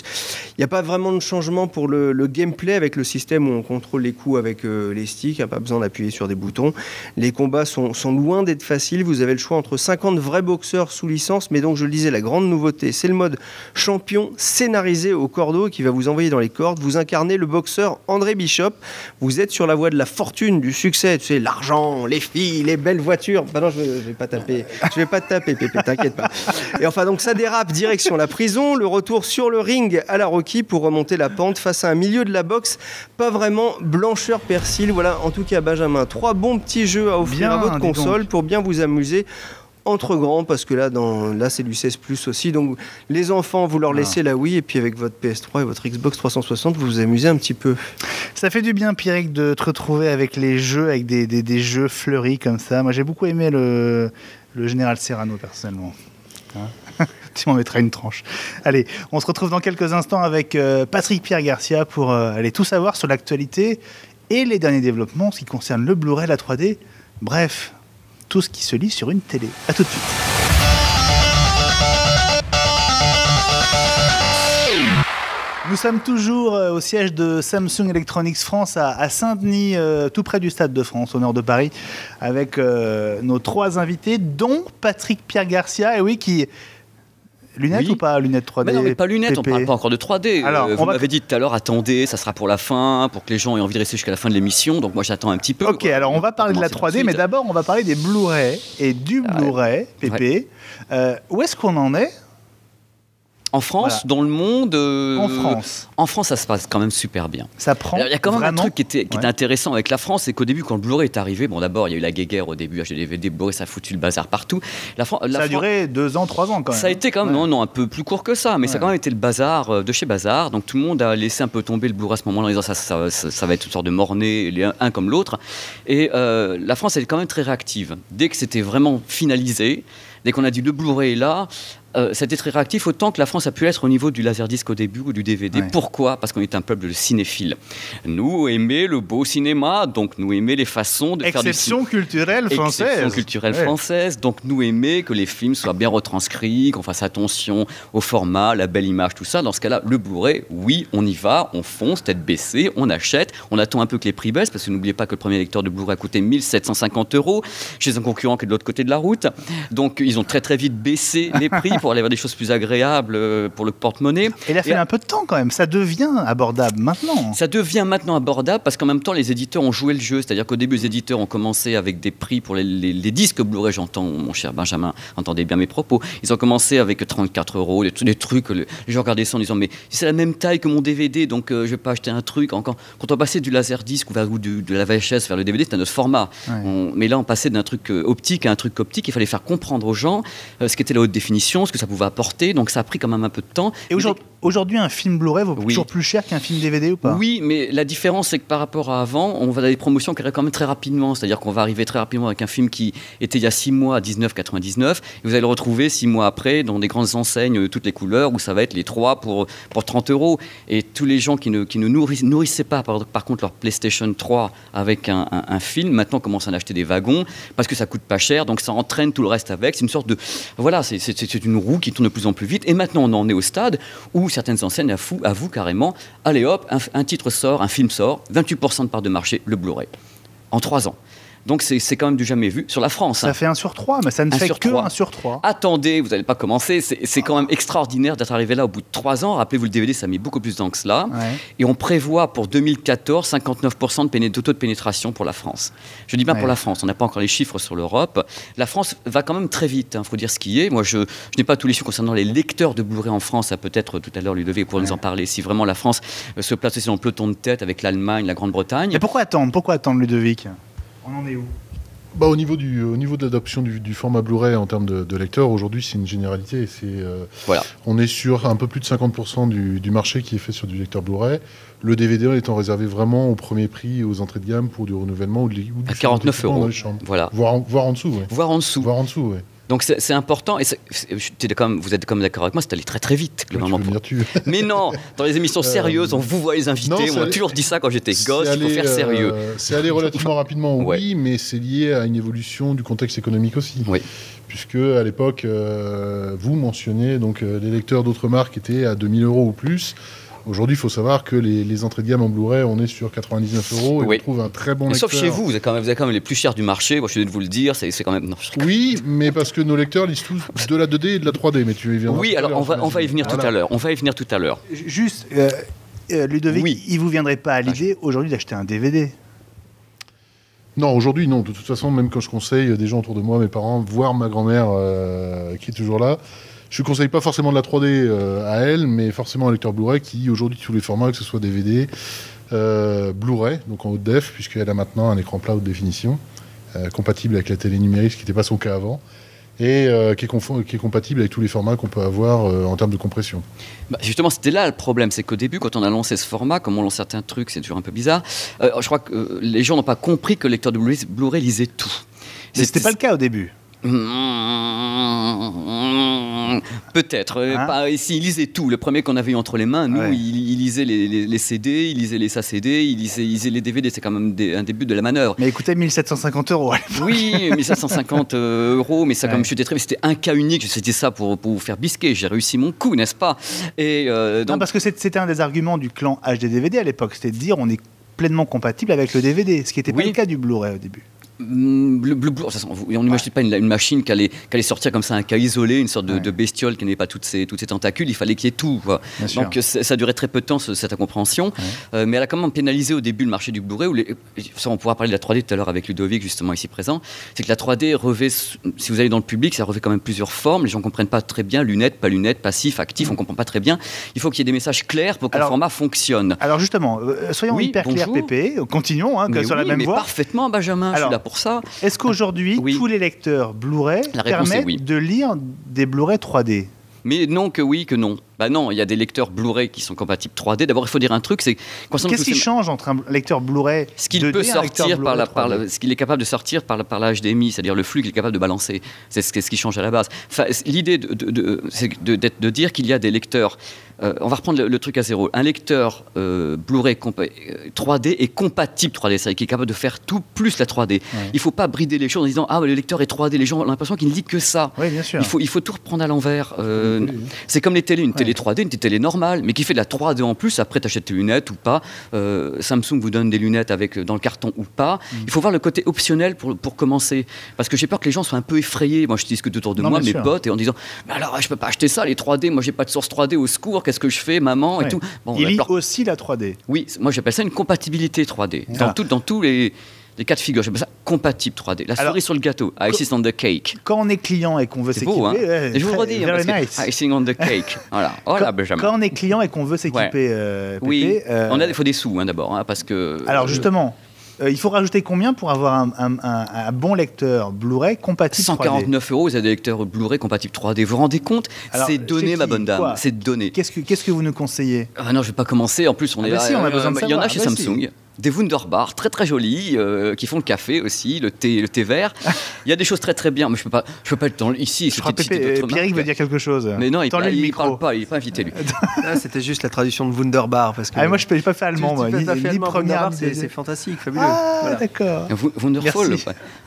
n'y a pas vraiment de changement pour le gameplay avec le système où on contrôle les coups avec les sticks, il n'y a pas besoin d'appuyer sur des boutons. Les combats sont loin d'être faciles, vous avez le choix entre 50 vrais boxeurs sous licence, mais donc je le disais, la grande nouveauté, c'est le mode champion scénarisé au cordeau qui va vous envoyer dans les cordes. Vous incarnez le boxeur André Bishop, vous êtes sur la voie de la fortune, du succès, tu sais, l'argent, les filles, les belles voitures. Bah non, je vais pas taper, je vais pas te taper, Pépé, t'inquiète pas. Et enfin, donc ça dérape direction la prison, le retour sur le ring à la Rocky pour remonter la pente face à un milieu de la boxe pas vraiment blancheur persil. Voilà, en tout cas, Benjamin, 3 bons petits jeux à offrir à votre console pour bien vous amuser entre grands, parce que là c'est du 16+ aussi, donc les enfants, vous leur laissez la Wii, et puis avec votre PS3 et votre Xbox 360, vous vous amusez un petit peu. Ça fait du bien, Pierrick, de te retrouver avec les jeux, avec des jeux fleuris comme ça. Moi, j'ai beaucoup aimé le Général Serrano, personnellement. Hein, tu m'en mettras une tranche. Allez, on se retrouve dans quelques instants avec Patrick Pierre Garcia pour aller tout savoir sur l'actualité et les derniers développements en ce qui concerne le Blu-ray, la 3D, bref, tout ce qui se lit sur une télé. A tout de suite. Nous sommes toujours au siège de Samsung Electronics France à Saint-Denis, tout près du Stade de France, au nord de Paris, avec nos 3 invités, dont Patrick Pierre Garcia, et oui, qui... Lunettes ou pas lunettes 3D? Mais non, mais pas lunettes, PP. on ne parle pas encore de 3D. Alors, vous m'avez dit tout à l'heure, attendez, ça sera pour la fin, pour que les gens aient envie de rester jusqu'à la fin de l'émission. Donc moi, j'attends un petit peu. Ok, alors on va parler de la 3D, mais d'abord, on va parler des Blu-ray et du Blu-ray, PP. Ouais. Où est-ce qu'on en est? En France, voilà. Dans le monde... En France, ça se passe quand même super bien. Ça prend. Il y a quand même vraiment un truc qui était intéressant avec la France, c'est qu'au début, quand le Blu-ray est arrivé, bon d'abord, il y a eu la guéguerre au début, acheter des DVD, Blu-ray, ça a foutu le bazar partout. Ça a duré 2 ans, 3 ans quand même. Ça a été quand même, non, un peu plus court que ça, mais ça a quand même été le bazar de chez Bazar. Donc tout le monde a laissé un peu tomber le Blu-ray à ce moment-là en disant ça va être une sorte de mornay, un comme l'autre. Et la France, elle est quand même très réactive. Dès que c'était vraiment finalisé, dès qu'on a dit le Blu-ray est là, c'était très réactif, autant que la France a pu être au niveau du laserdisc au début ou du DVD. Ouais. Pourquoi? Parce qu'on est un peuple de cinéphiles. Nous aimons le beau cinéma, donc nous aimons les façons de faire des Exception culturelle française. Exception culturelle française, donc nous aimons que les films soient bien retranscrits, qu'on fasse attention au format, la belle image, tout ça. Dans ce cas-là, le Blu-ray, oui, on y va, on fonce, tête baissée, on achète, on attend un peu que les prix baissent, parce que n'oubliez pas que le premier lecteur de Blu-ray a coûté 1 750 € chez un concurrent qui est de l'autre côté de la route. Donc ils ont très très vite baissé les prix pour aller vers des choses plus agréables pour le porte-monnaie. Et il a fallu un peu de temps quand même, ça devient abordable maintenant. Ça devient maintenant abordable parce qu'en même temps les éditeurs ont joué le jeu, c'est-à-dire qu'au début les éditeurs ont commencé avec des prix pour les disques Blu-ray, j'entends, mon cher Benjamin, entendez bien mes propos, ils ont commencé avec 34 €, des trucs, les gens regardaient ça en disant mais c'est la même taille que mon DVD, donc je vais pas acheter un truc. Quand on passait du laserdisc ou de la VHS vers le DVD, c'était notre format. Ouais. Mais là on passait d'un truc optique à un truc optique, il fallait faire comprendre aux gens ce qu'était la haute définition, ce que ça pouvait apporter, donc ça a pris quand même un peu de temps. Et aujourd'hui, un film Blu-ray vaut toujours plus cher qu'un film DVD ou pas? Oui, mais la différence, c'est que par rapport à avant, on va dans des promotions qui arrivent quand même très rapidement, c'est-à-dire qu'on va arriver très rapidement avec un film qui était il y a 6 mois à 19,99, et vous allez le retrouver 6 mois après dans des grandes enseignes de toutes les couleurs, où ça va être les 3 pour 30 €. Et tous les gens qui ne nourrissaient pas, par contre, leur PlayStation 3 avec un film, maintenant commencent à en acheter des wagons, parce que ça coûte pas cher, donc ça entraîne tout le reste avec. C'est une sorte de... Voilà, c'est une roue qui tourne de plus en plus vite. Et maintenant, on en est au stade où certaines enseignes avouent carrément, allez hop, un titre sort, un film sort, 28% de part de marché, le Blu-ray, en 3 ans. Donc c'est quand même du jamais vu sur la France. Ça fait 1 sur 3, mais ça ne fait que 1 sur 3. Attendez, vous n'allez pas commencer. C'est quand même extraordinaire d'être arrivé là au bout de 3 ans. Rappelez-vous, le DVD, ça a mis beaucoup plus de temps que cela. Ouais. Et on prévoit pour 2014 59% de taux de pénétration pour la France. Je dis bien pour la France, on n'a pas encore les chiffres sur l'Europe. La France va quand même très vite, faut dire ce qui est. Moi, je n'ai pas tous les chiffres concernant les lecteurs de Blu-ray en France. Ça peut-être tout à l'heure, Ludovic pourrait nous en parler. Si vraiment la France se place aussi dans le peloton de tête avec l'Allemagne, la Grande-Bretagne. Mais pourquoi attendre, Ludovic? On en est où? Au niveau de l'adoption du format Blu-ray en termes de lecteur, aujourd'hui c'est une généralité. Voilà. On est sur un peu plus de 50% du marché qui est fait sur du lecteur Blu-ray. Le DVD étant réservé vraiment au premier prix, aux entrées de gamme pour du renouvellement ou du à 49 € dans les chambres. Voilà. Voire en dessous. Ouais. Voire en dessous. Ouais. Donc c'est important, et vous êtes comme d'accord avec moi, c'est allé très très vite, globalement. Mais non, dans les émissions sérieuses, on vous voit les invités, on m'a toujours dit ça quand j'étais gosse, il faut faire sérieux. C'est allé relativement rapidement, oui, mais c'est lié à une évolution du contexte économique aussi. Oui. Puisque à l'époque, vous mentionniez, donc les lecteurs d'autres marques étaient à 2 000 € ou plus. Aujourd'hui, il faut savoir que les entrées de gamme en Blu-ray, on est sur 99 € et on trouve un très bon lecteur. Sauf chez vous, vous avez quand même les plus chers du marché. Moi, je suis désolé de vous le dire, c'est quand même. Non, oui, mais parce que nos lecteurs lisent tous de la 2D et de la 3D. Mais tu y viendras. Oui, alors on va y venir tout à l'heure. On va y venir tout à l'heure. Juste, Ludovic, il vous viendrait pas à l'idée aujourd'hui d'acheter un DVD? Non, aujourd'hui, non. De toute façon, même quand je conseille des gens autour de moi, mes parents, voire ma grand-mère qui est toujours là, je ne conseille pas forcément de la 3D à elle, mais forcément un lecteur Blu-ray qui, aujourd'hui, tous les formats, que ce soit DVD, Blu-ray, donc en haute def, puisqu'elle a maintenant un écran plat haute définition, compatible avec la télé numérique, ce qui n'était pas son cas avant, et qui est compatible avec tous les formats qu'on peut avoir en termes de compression. Justement, c'était là le problème, c'est qu'au début, quand on a lancé ce format, comme on lance certains trucs, c'est toujours un peu bizarre, je crois que les gens n'ont pas compris que le lecteur de Blu-ray lisait tout. Mais c'était pas le cas au début. Peut-être. Ici, il lisait tout. Le premier qu'on avait eu entre les mains, nous, il lisait les CD, il lisait les SACD, il lisait les DVD. C'est quand même un début de la manœuvre. Mais il coûtait 1 750 € à l'époque. Oui, 1 750 €, mais ça, comme je suis très, c'était un cas unique. C'était ça pour vous faire bisquer. J'ai réussi mon coup, n'est-ce pas? Et donc... Non, parce que c'était un des arguments du clan HD-DVD à l'époque. C'était de dire on est pleinement compatible avec le DVD, ce qui n'était pas le cas du Blu-ray au début. On n'imagine pas une machine qui allait sortir comme ça un cas isolé, une sorte de bestiole qui n'avait pas toutes ses tentacules. Il fallait qu'il y ait tout, quoi. Donc ça durait très peu de temps, cette incompréhension. Mais elle a quand même pénalisé au début le marché du Blu-ray. On pourra parler de la 3D tout à l'heure avec Ludovic, justement ici présent. C'est que la 3D revêt, si vous allez dans le public, ça revêt quand même plusieurs formes. Les gens ne comprennent pas très bien, lunettes, pas lunettes, passif, actif, on ne comprend pas très bien. Il faut qu'il y ait des messages clairs pour que le format fonctionne. Alors justement, soyons hyper clairs, Pépé. Continuons sur la même voie. Parfaitement, Benjamin, je suis là pour ça. Est-ce qu'aujourd'hui, tous les lecteurs Blu-ray permettent de lire des Blu-ray 3D? Mais non, que oui, que non. Bah non, il y a des lecteurs Blu-ray qui sont compatibles 3D. D'abord, il faut dire un truc, c'est qu'est-ce qui change entre un lecteur Blu-ray ce qu'il peut sortir ce qu'il est capable de sortir par la HDMI, c'est-à-dire le flux qu'il est capable de balancer. C'est ce qui change à la base. Enfin, l'idée c'est de dire qu'il y a des lecteurs. On va reprendre le truc à zéro. Un lecteur Blu-ray 3D est compatible 3D, c'est-à-dire qu'il est capable de faire tout plus la 3D. Il ne faut pas brider les choses en disant le lecteur est 3D. Les gens ont l'impression qu'il ne lit que ça. Oui, bien sûr. Il faut tout reprendre à l'envers. C'est comme les télés. Une télé 3D, une télé normale, mais qui fait de la 3D en plus. Après, tu achètes tes lunettes ou pas. Samsung vous donne des lunettes dans le carton ou pas. Il faut voir le côté optionnel pour commencer. Parce que j'ai peur que les gens soient un peu effrayés. Moi, je discute autour de moi, mes potes, et en disant alors, je peux pas acheter ça, les 3D. Moi, j'ai pas de source 3D, au secours. Qu'est-ce que je fais, maman et tout. Il lit aussi la 3D. Oui, moi, j'appelle ça une compatibilité 3D. Dans tous les cas de figure, j'appelle ça compatible 3D. La cerise sur le gâteau, icing on the cake. Quand on est client et qu'on veut s'équiper, beau, hein. Je vous le redis, icing on the cake. Voilà, Benjamin. Quand on est client et qu'on veut s'équiper, oui, il faut des sous d'abord, parce que. Alors justement. Il faut rajouter combien pour avoir un bon lecteur Blu-ray compatible 149 €, vous avez des lecteurs Blu-ray compatibles 3D. Vous vous rendez compte? C'est donné, ma bonne dame. C'est donné. Qu'est-ce que vous nous conseillez? Non, je ne vais pas commencer. En plus, on est là. On a besoin de savoir. Il y en a chez Samsung. Des Wunderbar, très très jolis, qui font le café aussi, le thé vert. Il y a des choses très très bien. Mais je peux pas être dans ici. Je crois que Pierrick veut dire quelque chose. Mais non, il parle pas, il n'est pas invité lui. C'était juste la traduction de Wunderbar. Parce que moi je n'ai pas fait allemand. C'est fantastique, fabuleux. D'accord. Wonderful.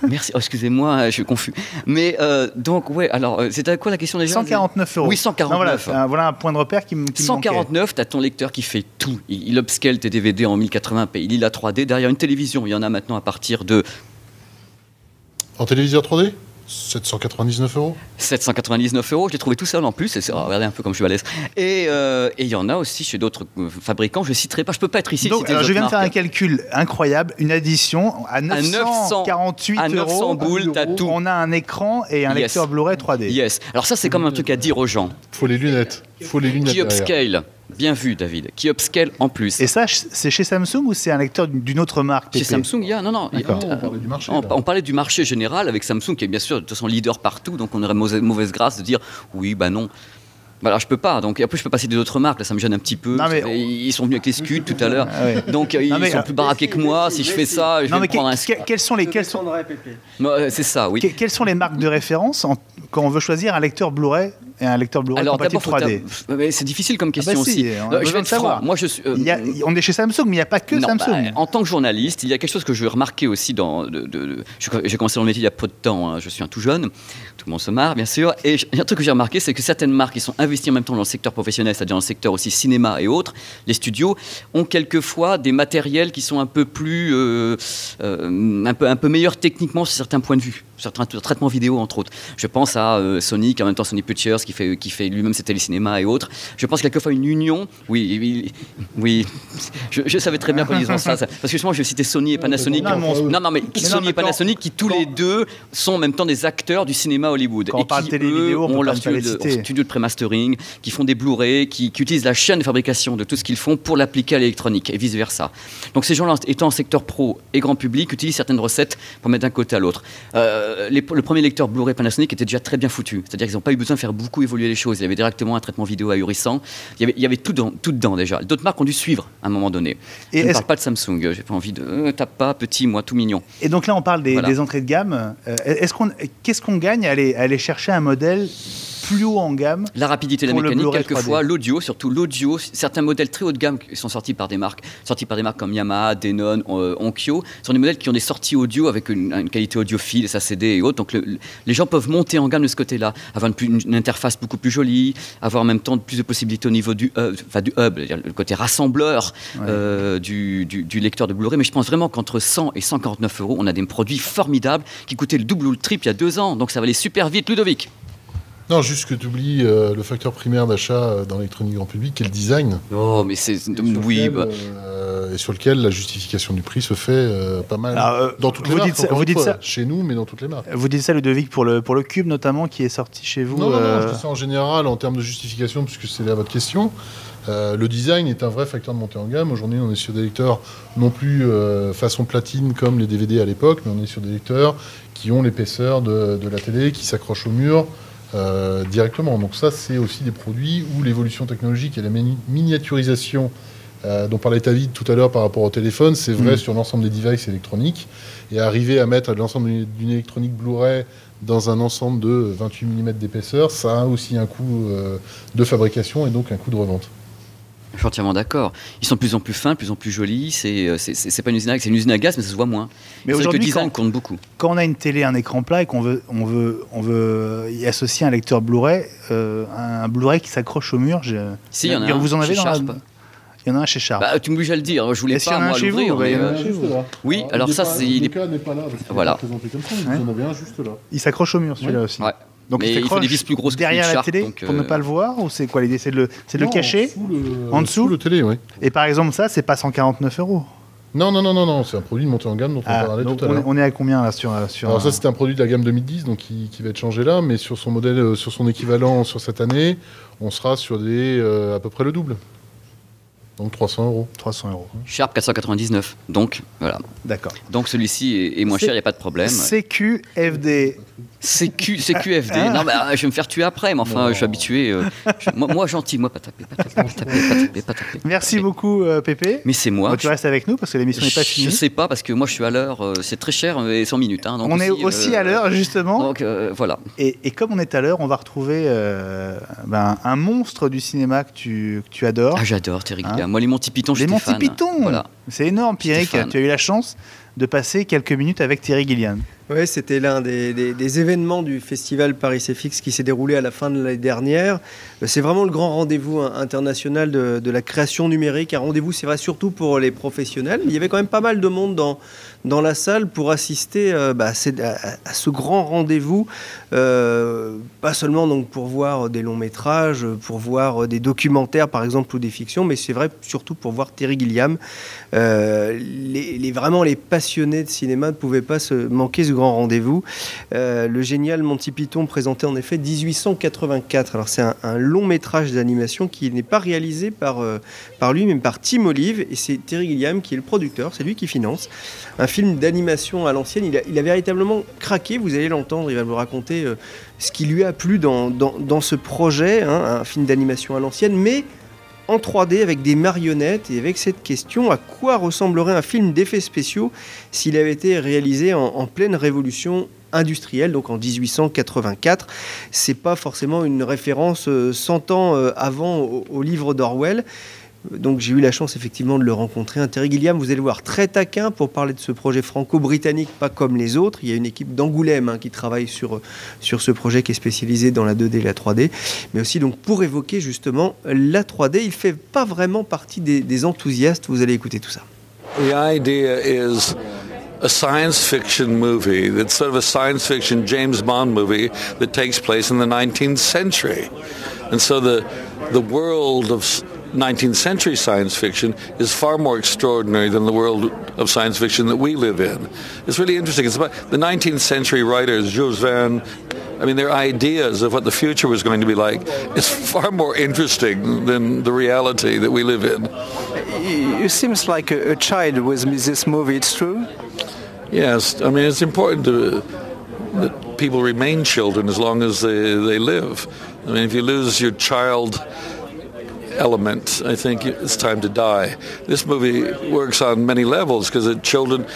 Merci. Excusez-moi, je suis confus. Mais donc, alors, c'était quoi la question déjà? 149 €. Oui, 149. Voilà un point de repère qui me 149, tu as ton lecteur qui fait tout. Il upscale tes DVD en 1080p. Il lit la 3D derrière une télévision. Il y en a maintenant à partir de... En téléviseur 3D 799 €. 799 €, je l'ai trouvé tout seul en plus, regardez un peu comme je suis balèze. Et il y en a aussi chez d'autres fabricants, je ne citerai pas, je ne peux pas être ici. Donc, je viens de faire un calcul incroyable, une addition à 948 à 900 boules, t'as tout. On a un écran et un lecteur Blu-ray 3D. Yes. Alors ça, c'est comme un truc à dire aux gens. Faut les lunettes. Qui upscale. Bien vu, David. Qui upscale en plus. Et ça, c'est chez Samsung ou c'est un lecteur d'une autre marque, Chez PP? Samsung, il y a... Non, D'accord. On parlait du marché. on parlait du marché général avec Samsung qui est bien sûr de toute façon leader partout, donc on aurait mauvaise grâce de dire oui, bah non. Bah alors je peux pas, donc après je peux passer des autres marques, là ça me gêne un petit peu. Non, mais ils sont venus avec les scuds tout à l'heure, Ah ouais. donc ils Non, mais, sont plus baraqués que moi. Si je fais ça, je Non, vais mais me prendre un quelles sont les C'est ça, oui. quelles sont les marques de référence quand on veut choisir un lecteur Blu-ray et un lecteur Blu-ray Alors compatible d'abord, 3D? mais c'est difficile comme Ah question bah si, aussi. on a Je besoin vais de être savoir. franc. Moi je suis. On est chez Samsung, mais il n'y a pas que Non, Samsung. en tant que journaliste, il y a quelque chose que je remarquais aussi j'ai commencé dans le métier il y a peu de temps, hein, je suis un tout jeune, tout le monde se marre bien sûr, et il y a un truc que j'ai remarqué, c'est que certaines marques qui sont investies en même temps dans le secteur professionnel, c'est-à-dire dans le secteur aussi cinéma et autres, les studios, ont quelquefois des matériels qui sont un peu plus, un peu meilleurs techniquement sur certains points de vue, certains traitements vidéo entre autres. Je pense à Sony, qui en même temps Sony Pictures, qui fait lui-même ses télécinémas et autres. Je pense quelquefois une union, oui, je savais très bien qu'en disant ça, parce que justement je citais Sony et Panasonic. Sony et Panasonic qui tous les deux sont en même temps des acteurs du cinéma Hollywood. Quand on parle télé vidéo, on ont peut leur pas les citer. studio de pré-mastering, qui font des Blu-ray, qui utilisent la chaîne de fabrication de tout ce qu'ils font pour l'appliquer à l'électronique et vice-versa. Donc ces gens-là, étant en secteur pro et grand public, utilisent certaines recettes pour mettre d'un côté à l'autre. Le premier lecteur Blu-ray Panasonic était déjà très bien foutu, c'est-à-dire qu'ils n'ont pas eu besoin de faire beaucoup évoluer les choses. Il y avait directement un traitement vidéo ahurissant. Il y avait tout dedans déjà. D'autres marques ont dû suivre à un moment donné. Et je ne parle pas de Samsung. J'ai pas envie de tape pas petit, moi tout mignon. Et donc là, on parle des Voilà. entrées de gamme. Qu'est-ce qu'on gagne à aller chercher un modèle plus haut en gamme? La rapidité de la Pour le mécanique, Blu-ray quelquefois 3D. l'audio, surtout l'audio, certains modèles très haut de gamme qui sont sortis par des marques comme Yamaha, Denon, Onkyo, sont des modèles qui ont des sorties audio avec une qualité audiophile, SACD et autres. Donc les gens peuvent monter en gamme de ce côté-là, avoir une interface beaucoup plus jolie, avoir en même temps plus de possibilités au niveau du hub, c'est-à-dire le côté rassembleur du lecteur de Blu-ray. Mais je pense vraiment qu'entre 100 et 149 €, on a des produits formidables qui coûtaient le double ou le triple il y a 2 ans. Donc ça va aller super vite, Ludovic. Non, juste que tu oublies le facteur primaire d'achat dans l'électronique grand public, qui est le design. Oh, mais c'est... Et sur lequel la justification du prix se fait pas mal. Alors, dans toutes les vous marques, dites ça- encore vous une dites fois, ça- chez nous, mais dans toutes les marques. Vous dites ça, Ludovic, pour le Cube notamment, qui est sorti chez vous. Non, je dis ça en général, en termes de justification, puisque c'est là votre question. Le design est un vrai facteur de montée en gamme. Aujourd'hui, on est sur des lecteurs non plus façon platine comme les DVD à l'époque, mais on est sur des lecteurs qui ont l'épaisseur de la télé, qui s'accrochent au mur directement. Donc ça, c'est aussi des produits où l'évolution technologique et la miniaturisation dont parlait David tout à l'heure par rapport au téléphone, c'est vrai sur l'ensemble des devices électroniques. Et arriver à mettre l'ensemble d'une électronique Blu-ray dans un ensemble de 28 mm d'épaisseur, ça a aussi un coût de fabrication et donc un coût de revente. Je suis entièrement d'accord. Ils sont de plus en plus fins, de plus en plus jolis. C'est pas une usine à gaz, c'est une usine à gaz, mais ça se voit moins. Mais C'est vrai que le aujourd'hui, design compte beaucoup. Quand on a une télé, un écran plat et qu'on veut y associer un lecteur Blu-ray, un Blu-ray qui s'accroche au mur, Si, il y en a un vous en avez chez dans la... Sharp. Il y en a un chez Sharp. Bah, tu m'obliges à le dire. Je voulais Est-ce qu'il y pas en a un moi chez vous l'ouvrir. ou il y en a un mais, chez vous Oui, alors ça, Le cas n'est pas là, parce qu'il Voilà. est présenté comme ça, mais Ouais. vous en avez un juste là. Il s'accroche au mur, celui-là aussi. Ouais. Donc Mais il faut s'accroche des vis plus grosses que derrière celui de la Sharp, télé donc, pour ne pas le voir, ou c'est quoi l'idée? C'est de le Non, cacher sous en dessous le télé, oui. Et par exemple, ça, c'est pas 149 €. Non, c'est un produit de montée en gamme dont on parlait donc tout à l'heure. on est à combien là sur Alors ça, c'était un produit de la gamme 2010, donc qui va être changé là, mais sur son modèle, sur son équivalent sur cette année, on sera sur des à peu près le double. Donc 300 €. 300 €. Sharp 499. Donc, voilà. D'accord. Donc celui-ci est moins cher, il n'y a pas de problème. CQFD. CQFD. Ah. Non, bah, je vais me faire tuer après, mais enfin, Non. je suis habitué. Moi, gentil, moi, pas taper. Merci beaucoup, Pépé. Mais c'est moi. Tu restes avec nous parce que l'émission n'est pas Je finie. sais pas, parce que moi, je suis à l'heure. C'est très cher, mais 100 minutes. Hein, donc On est aussi à l'heure, justement. Donc, voilà. Et comme on est à l'heure, on va retrouver un monstre du cinéma que tu adores. Ah, j'adore Terry Hein Gilliam. Moi, les Monty Python, Les j'étais Monty fan. Python. Voilà. C'est énorme, Pierrick. J'étais fan. Tu as eu la chance de passer quelques minutes avec Terry Gilliam. Oui, c'était l'un des événements du festival Paris CFX qui s'est déroulé à la fin de l'année dernière. C'est vraiment le grand rendez-vous international de la création numérique. Un rendez-vous, c'est vrai, surtout pour les professionnels. Il y avait quand même pas mal de monde dans la salle pour assister à ce grand rendez-vous. Pas seulement donc, pour voir des longs métrages, pour voir des documentaires, par exemple, ou des fictions, mais c'est vrai surtout pour voir Terry Gilliam. Vraiment les passionnés passionnés de cinéma ne pouvaient pas se manquer ce grand rendez-vous. Le génial Monty Python présentait en effet 1884. Alors c'est un long métrage d'animation qui n'est pas réalisé par lui, mais par Tim Olive, et c'est Terry Gilliam qui est le producteur, c'est lui qui finance. Un film d'animation à l'ancienne, il a véritablement craqué, vous allez l'entendre, il va vous raconter ce qui lui a plu dans ce projet, un film d'animation à l'ancienne, mais en 3D avec des marionnettes, et avec cette question, à quoi ressemblerait un film d'effets spéciaux s'il avait été réalisé en pleine révolution industrielle, donc en 1884. C'est pas forcément une référence 100 ans avant au livre d'Orwell. Donc j'ai eu la chance effectivement de le rencontrer. Terry Gilliam, vous allez le voir, très taquin pour parler de ce projet franco-britannique, pas comme les autres. Il y a une équipe d'Angoulême qui travaille sur ce projet qui est spécialisé dans la 2D et la 3D. Mais aussi donc pour évoquer justement la 3D. Il ne fait pas vraiment partie des enthousiastes. Vous allez écouter tout ça. The idea is a science fiction movie that's sort of a science fiction James Bond movie that takes place in the 19th century. And so the world of 19th century science fiction is far more extraordinary than the world of science fiction that we live in. It's really interesting. It's about the 19th century writers, Jules Verne. I mean, their ideas of what the future was going to be like is far more interesting than the reality that we live in. You seems like a child with this movie, it's true? Yes, I mean, it's important that people remain children as long as they live. I mean, if you lose your child element, I think it's time to die. This movie works on many levels because children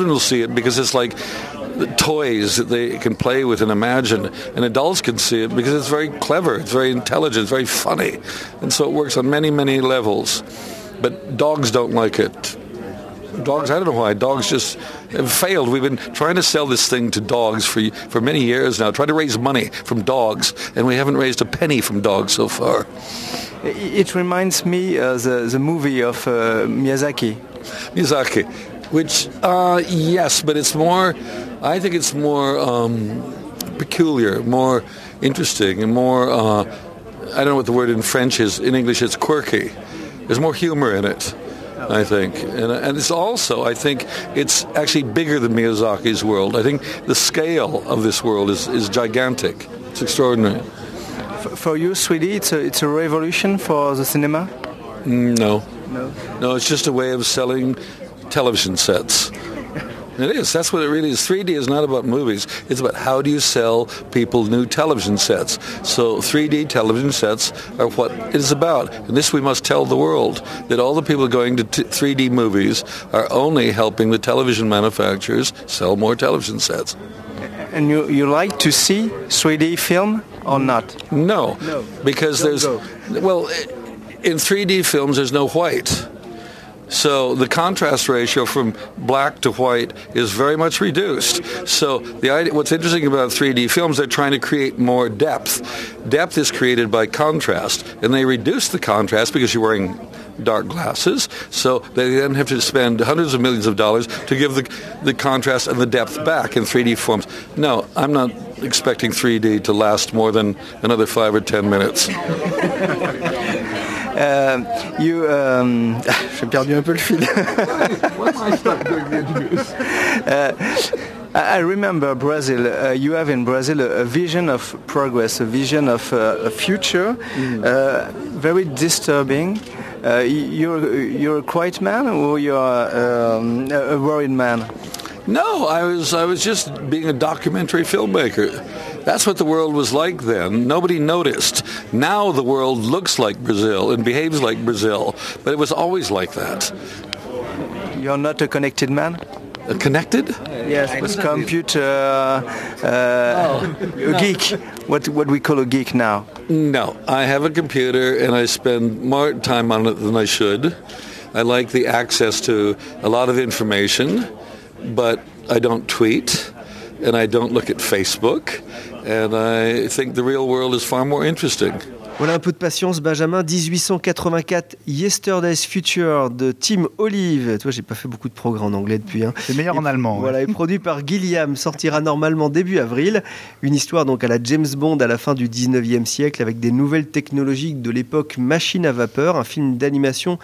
will see it because it's like the toys that they can play with and imagine, and adults can see it because it's very clever, it's very intelligent, it's very funny, and so it works on many, many levels. But dogs don't like it. Dogs, I don't know why. Dogs just have failed. We've been trying to sell this thing to dogs for many years now, trying to raise money from dogs, and we haven't raised a penny from dogs so far. It reminds me of the movie of Miyazaki. Miyazaki, which, yes, but it's more, I think it's more peculiar, more interesting, and more, I don't know what the word in French is. In English, it's quirky. There's more humor in it, I think. And it's also, I think, it's actually bigger than Miyazaki's world. I think the scale of this world is gigantic. It's extraordinary. For you, 3D, it's a revolution for the cinema? No, it's just a way of selling television sets. It is. That's what it really is. 3D is not about movies. It's about how do you sell people new television sets. So 3D television sets are what it is about. And this we must tell the world, that all the people going to 3D movies are only helping the television manufacturers sell more television sets. And you like to see 3D film or not? No. Because well, in 3D films there's no white. So the contrast ratio from black to white is very much reduced. So the idea, what's interesting about 3D films, they're trying to create more depth. Depth is created by contrast, and they reduce the contrast because you're wearing dark glasses. So they then have to spend hundreds of millions of dollars to give the contrast and the depth back in 3D forms. No, I'm not expecting 3D to last more than another 5 or 10 minutes. J'ai perdu un peu le fil. I remember Brazil. You have in Brazil a vision of progress, a vision of a future, very disturbing. You're a quiet man, or you're a worried man? No, I was just being a documentary filmmaker. That's what the world was like then. Nobody noticed. Now the world looks like Brazil and behaves like Brazil, but it was always like that. You're not a connected man? Connected? Yes, with computer, a geek. What we call a geek now? No, I have a computer and I spend more time on it than I should. I like the access to a lot of information, but I don't tweet and I don't look at Facebook, and I think the real world is far more interesting. Voilà un peu de patience, Benjamin. 1884, Yesterday's Future de Tim Olive. Toi, j'ai pas fait beaucoup de progrès en anglais depuis. C'est meilleur en allemand. Voilà, et produit par Gilliam, sortira normalement début avril. Une histoire donc à la James Bond à la fin du 19e siècle avec des nouvelles technologies de l'époque machine à vapeur. Un film d'animation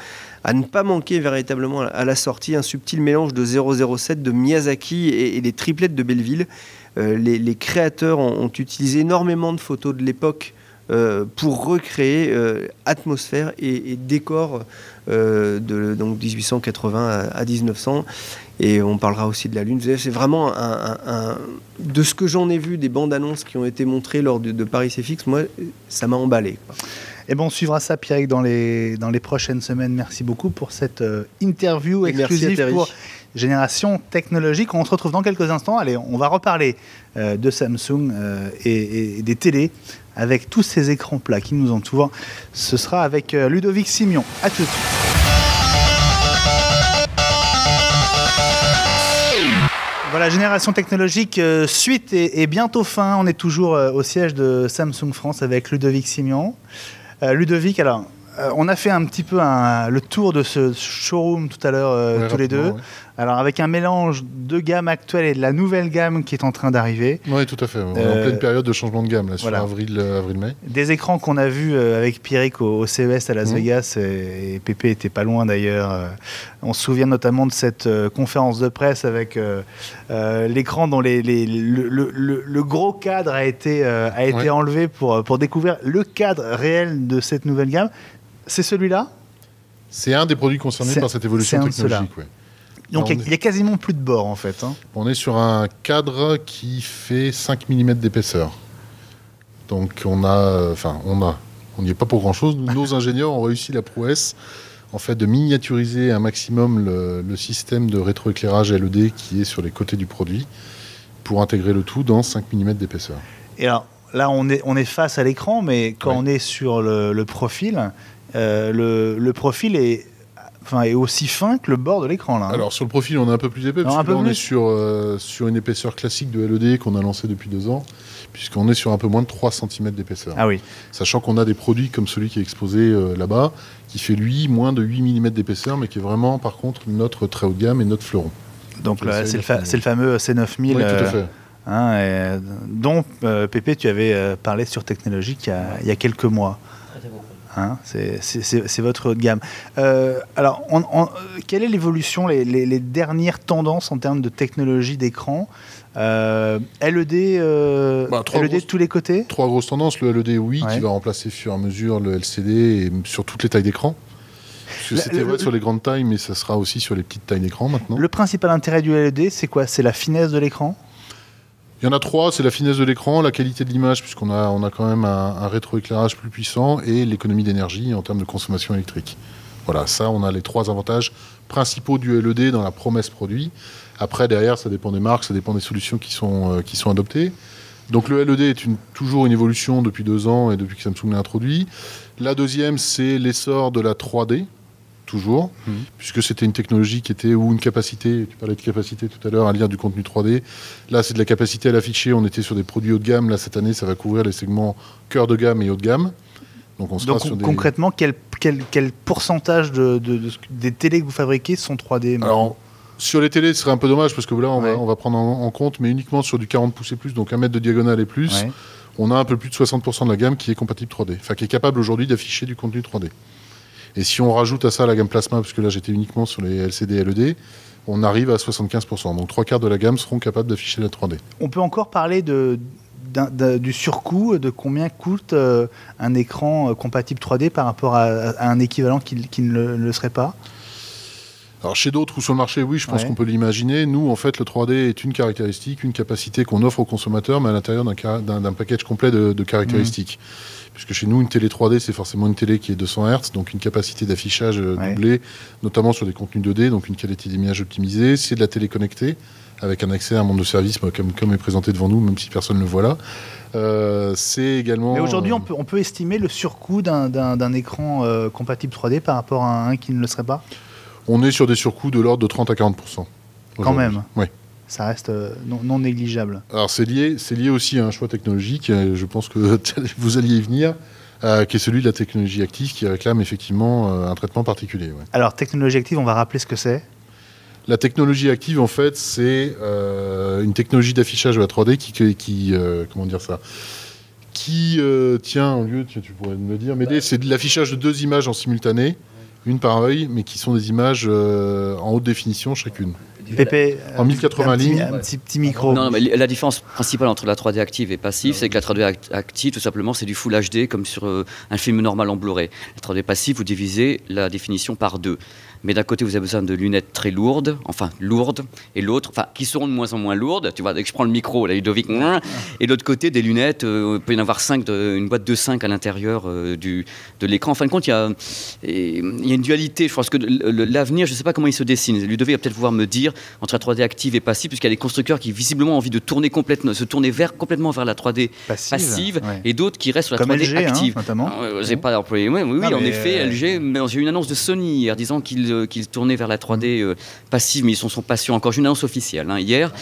à ne pas manquer véritablement à la sortie. Un subtil mélange de 007 de Miyazaki et les triplettes de Belleville. Les créateurs ont utilisé énormément de photos de l'époque pour recréer atmosphère et décor donc 1880 à 1900. Et on parlera aussi de la Lune. C'est vraiment de ce que j'en ai vu, des bandes annonces qui ont été montrées lors de Paris CFX, moi, ça m'a emballé, quoi. Et bon, on suivra ça, Pierrick, dans les prochaines semaines. Merci beaucoup pour cette interview exclusive pour Génération Technologique. On se retrouve dans quelques instants. Allez, on va reparler de Samsung et des télés avec tous ces écrans plats qui nous entourent. Ce sera avec Ludovic Simion. À tout de suite. Voilà, Génération Technologique, suite et bientôt fin. On est toujours au siège de Samsung France avec Ludovic Simion. Ludovic, alors, on a fait un petit peu le tour de ce showroom tout à l'heure, tous les deux. Ouais. Alors, avec un mélange de gamme actuelle et de la nouvelle gamme qui est en train d'arriver. Oui, tout à fait. On est en pleine période de changement de gamme, là, sur avril-mai. Des écrans qu'on a vus avec Pierrick au CES à Las Vegas, et Pépé était pas loin d'ailleurs. On se souvient notamment de cette conférence de presse avec l'écran dont le gros cadre a été enlevé pour découvrir le cadre réel de cette nouvelle gamme. C'est celui-là ? C'est un des produits concernés par cette évolution technologique. Ouais. Donc il y a quasiment plus de bord en fait. On est sur un cadre qui fait 5 mm d'épaisseur. Donc on n'y est pas pour grand-chose. Nos ingénieurs ont réussi la prouesse en fait, de miniaturiser un maximum le système de rétroéclairage LED qui est sur les côtés du produit pour intégrer le tout dans 5 mm d'épaisseur. Et alors là on est face à l'écran, mais quand on est sur le profil, le profil est aussi fin que le bord de l'écran. Là, Alors sur le profil, on est un peu plus épais, parce que là, on est sur une épaisseur classique de LED qu'on a lancé depuis 2 ans, puisqu'on est sur un peu moins de 3 cm d'épaisseur. Ah oui. Sachant qu'on a des produits comme celui qui est exposé là-bas, qui fait lui moins de 8 mm d'épaisseur, mais qui est vraiment par contre notre très haut de gamme et notre fleuron. Donc là, c'est le fameux C9000. Oui, tout à fait. Dont Pépé, tu avais parlé sur Technologique il y a quelques mois. C'est votre haut de gamme. Alors, quelle est l'évolution, les dernières tendances en termes de technologie d'écran LED de tous les côtés ? 3 grosses tendances. Le LED, qui va remplacer au fur et à mesure le LCD et sur toutes les tailles d'écran. C'était vrai sur les grandes tailles, mais ça sera aussi sur les petites tailles d'écran maintenant. Le principal intérêt du LED, c'est quoi ? C'est la finesse de l'écran ? Il y en a 3, c'est la finesse de l'écran, la qualité de l'image, puisqu'on a quand même un rétroéclairage plus puissant, et l'économie d'énergie en termes de consommation électrique. Voilà, ça, on a les 3 avantages principaux du LED dans la promesse produit. Après, derrière, ça dépend des marques, ça dépend des solutions qui sont adoptées. Donc le LED est toujours une évolution depuis 2 ans et depuis que Samsung l'a introduit. La deuxième, c'est l'essor de la 3D. Toujours, puisque c'était une technologie qui était, ou une capacité, tu parlais de capacité tout à l'heure, à lire du contenu 3D. Là, c'est de la capacité à l'afficher. On était sur des produits haut de gamme. Là, cette année, ça va couvrir les segments cœur de gamme et haut de gamme. Donc, on sera sur concrètement, quel pourcentage des télés que vous fabriquez sont 3D ? Alors, sur les télés, ce serait un peu dommage, parce que là, on va prendre en compte, mais uniquement sur du 40 pouces et plus, donc 1 mètre de diagonale et plus, on a un peu plus de 60% de la gamme qui est compatible 3D. Enfin, qui est capable aujourd'hui d'afficher du contenu 3D. Et si on rajoute à ça la gamme plasma, parce que là j'étais uniquement sur les LCD et LED, on arrive à 75%. Donc 3/4 de la gamme seront capables d'afficher la 3D. On peut encore parler du surcoût, de combien coûte un écran compatible 3D par rapport à un équivalent qui ne le serait pas ? Alors chez d'autres ou sur le marché, oui, je pense qu'on peut l'imaginer. Nous, en fait, le 3D est une caractéristique, une capacité qu'on offre aux consommateurs, mais à l'intérieur d'un package complet de caractéristiques. Puisque chez nous, une télé 3D, c'est forcément une télé qui est 200 Hz, donc une capacité d'affichage doublée, notamment sur des contenus 2D, donc une qualité d'image optimisée. C'est de la télé connectée, avec un accès à un monde de services, comme est présenté devant nous, même si personne ne le voit là. C'est également... Mais aujourd'hui, on peut estimer le surcoût d'un écran compatible 3D par rapport à un qui ne le serait pas ? On est sur des surcoûts de l'ordre de 30 à 40%. Quand même ? Oui. Ça reste non négligeable. Alors c'est lié aussi à un choix technologique, je pense que vous alliez y venir. qui est celui de la technologie active, qui réclame effectivement un traitement particulier. Ouais. Alors, technologie active, on va rappeler ce que c'est. La technologie active, en fait, c'est une technologie d'affichage de la 3D qui comment dire ça, qui tient en lieu, tu pourrais me le dire, mais c'est de l'affichage de 2 images en simultané, une par œil, mais qui sont des images en haute définition chacune. Pépé, en 1080 lignes. Un petit micro. Non, mais la différence principale entre la 3D active et passive, c'est que la 3D active, tout simplement, c'est du Full HD comme sur un film normal en Blu-ray. La 3D passive, vous divisez la définition par 2. Mais d'un côté, vous avez besoin de lunettes très lourdes, et l'autre, qui seront de moins en moins lourdes. Tu vois, dès que je prends le micro, là, Ludovic, et de l'autre côté, des lunettes, il peut y en avoir 5, une boîte de 5 à l'intérieur de l'écran. En fin de compte, il y a une dualité. Je pense que l'avenir, je ne sais pas comment il se dessine. Ludovic va peut-être pouvoir me dire entre la 3D active et passive, puisqu'il y a des constructeurs qui visiblement ont envie de se tourner complètement vers la 3D passive ouais. Et d'autres qui restent sur la comme 3D LG, active. Notamment. J'ai pas employé. Oui, en effet, LG. J'ai eu une annonce de Sony hier disant qu'ils tournaient vers la 3D passive, mais ils sont patients encore. J'ai une annonce officielle hier,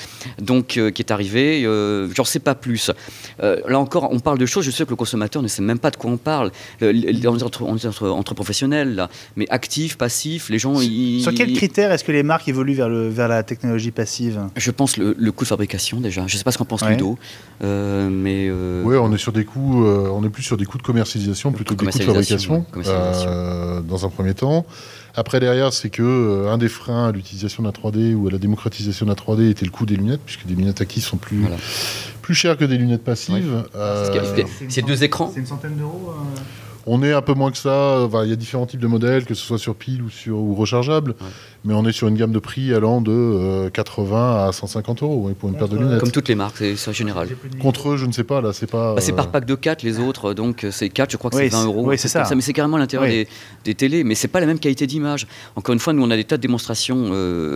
donc qui est arrivée. J'en sais pas plus. Là encore, on parle de choses. Je sais que le consommateur ne sait même pas de quoi on parle. On est entre professionnels, là, mais actif, passif, les gens. Sur quels critères est-ce que les marques évoluent vers la technologie passive? Je pense le coût de fabrication déjà. Je sais pas ce qu'en pense Ludo, mais. Oui, on est sur des coûts. On est plus sur des coûts de commercialisation plutôt que des coûts de fabrication. Dans un premier temps. Après, derrière, c'est que un des freins à l'utilisation de la 3D ou à la démocratisation de la 3D était le coût des lunettes, puisque des lunettes actives sont plus chères que des lunettes passives. C'est 2 écrans. C'est une centaine d'euros. On est un peu moins que ça. Il y a différents types de modèles, que ce soit sur pile ou rechargeable. Mais on est sur une gamme de prix allant de 80 à 150 euros pour une paire de lunettes. Comme toutes les marques, c'est général. Contre eux, je ne sais pas. Là, c'est pas. C'est par pack de 4 les autres, donc c'est 4, je crois que c'est 20 euros. Oui, c'est ça. Mais c'est carrément l'intérieur des télés, mais c'est pas la même qualité d'image. Encore une fois, nous on a des tas de démonstrations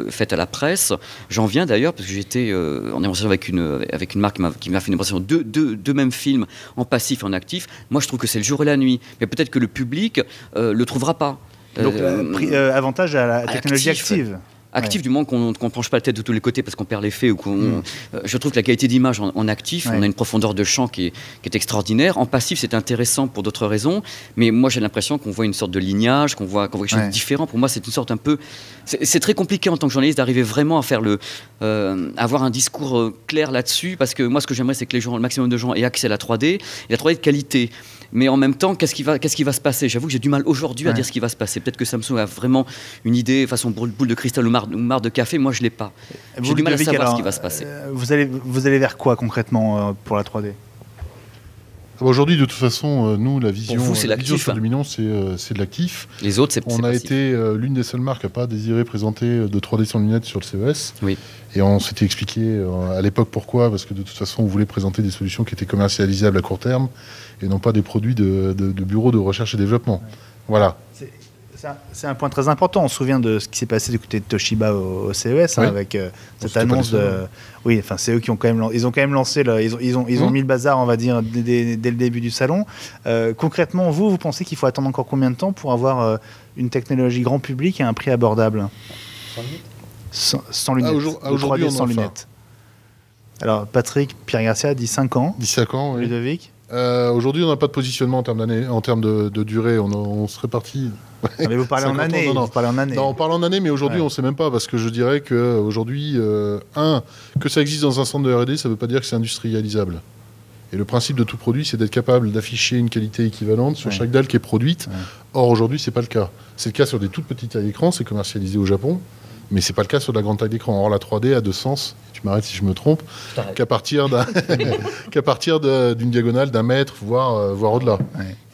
faites à la presse. J'en viens d'ailleurs parce que j'étais en démonstration avec une marque qui m'a fait une démonstration de deux mêmes films en passif et en actif. Moi, je trouve que c'est le jour et la nuit, mais peut-être que le public le trouvera pas. Donc, avantage à la technologie active. Actif, du moment qu'on ne penche pas la tête de tous les côtés parce qu'on perd l'effet. Je trouve que la qualité d'image en actif, on a une profondeur de champ qui est extraordinaire. En passif, c'est intéressant pour d'autres raisons, mais moi j'ai l'impression qu'on voit une sorte de lignage, qu'on voit quelque chose de différent. Pour moi, c'est une sorte un peu... C'est très compliqué en tant que journaliste d'arriver vraiment à faire avoir un discours clair là-dessus, parce que moi, ce que j'aimerais, c'est que le maximum de gens aient accès à la 3D, et la 3D de qualité. Mais en même temps, qu'est-ce qui va se passer? J'avoue que j'ai du mal aujourd'hui à dire ce qui va se passer. Peut-être que Samsung a vraiment une idée, façon boule de cristal ou marre de café. Moi, je ne l'ai pas. J'ai du mal à savoir ce qui va se passer. Vous allez vers quoi concrètement pour la 3D? Aujourd'hui, de toute façon, nous, la vision, vous, la vision sur Luminion, c'est de l'actif. Les autres, c'est On a été l'une des seules marques à pas désirer présenter de 3D sans lunettes sur le CES. Oui. Et on s'était expliqué à l'époque pourquoi, parce que de toute façon, on voulait présenter des solutions qui étaient commercialisables à court terme et non pas des produits de bureaux de recherche et développement. Voilà. C'est un point très important. On se souvient de ce qui s'est passé du côté de Toshiba au CES, avec cette annonce de. Oui, enfin, c'est eux qui ont quand même. Ils ont quand même lancé. Ils ont mis le bazar, on va dire, dès le début du salon. Concrètement, vous pensez qu'il faut attendre encore combien de temps pour avoir une technologie grand public à un prix abordable? Sans lunettes. Aujourd'hui, sans lunettes. Alors, Patrick, Pierre Garcia dit 5 ans. 5 ans, oui. Ludovic. Aujourd'hui, on n'a pas de positionnement en termes de durée. On serait parti. Mais vous parlez en année. Non, vous parlez en année. Non, on parle en année, mais aujourd'hui, on ne sait même pas, parce que je dirais qu'aujourd'hui, que ça existe dans un centre de R&D, ça ne veut pas dire que c'est industrialisable. Et le principe de tout produit, c'est d'être capable d'afficher une qualité équivalente sur chaque dalle qui est produite. Or, aujourd'hui, ce n'est pas le cas. C'est le cas sur des toutes petites tailles d'écran, c'est commercialisé au Japon, mais ce n'est pas le cas sur de la grande taille d'écran. Or, la 3D a de sens, tu m'arrêtes si je me trompe, qu'à partir d'une diagonale d'1 mètre, voire au-delà.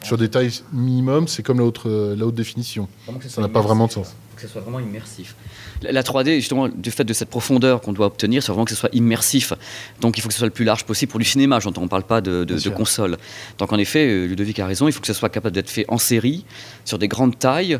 Sur des tailles minimum, c'est comme la haute définition. Ça n'a pas vraiment de sens. Que ce soit vraiment immersif. La 3D, justement, du fait de cette profondeur qu'on doit obtenir, c'est vraiment que ce soit immersif. Donc il faut que ce soit le plus large possible pour du cinéma. J'entends, on ne parle pas de console. Donc en effet, Ludovic a raison, il faut que ce soit capable d'être fait en série, sur des grandes tailles.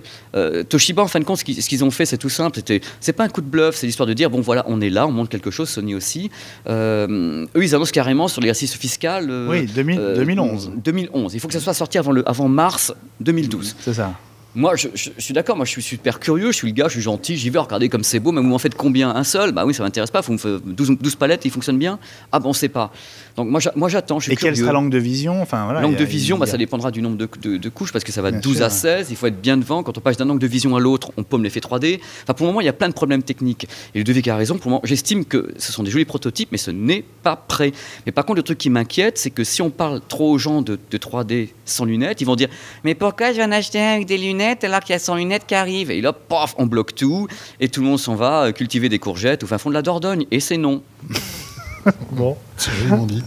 Toshiba, en fin de compte, ce qu'ils ont fait, c'est tout simple. C'est pas un coup de bluff, c'est l'histoire de dire, bon voilà, on est là, on montre quelque chose, Sony aussi. Eux, ils annoncent carrément sur l'exercice fiscal... 2011. 2011. Il faut que ça soit sorti avant mars 2012. C'est ça. Moi, je suis d'accord, moi je suis super curieux, je suis le gars, je suis gentil, j'y vais, regardez comme c'est beau, mais vous m'en faites combien? Un seul? Bah oui, ça m'intéresse pas, vous me faites 12 palettes, ils fonctionnent bien? Ah bon, on sait pas. Donc moi j'attends, je suis Et curieux. quelle sera l'angle de vision? Enfin, voilà, L'angle de vision, ça dépendra du nombre de couches, parce que ça va de Bien 12 sûr, à 16, il faut être bien devant. Quand on passe d'un angle de vision à l'autre, on paume l'effet 3D. Enfin, pour le moment, il y a plein de problèmes techniques. Et Ludovic a raison, pour le moment, j'estime que ce sont des jolis prototypes, mais ce n'est pas prêt. Mais par contre, le truc qui m'inquiète, c'est que si on parle trop aux gens de 3D sans lunettes, ils vont dire « Mais pourquoi je vais en acheter un avec des lunettes alors qu'il y a 100 lunettes qui arrivent ?» Et là, paf, on bloque tout, et tout le monde s'en va cultiver des courgettes au fin fond de la Dordogne. Et c'est non. Bon. C'est joliment dit.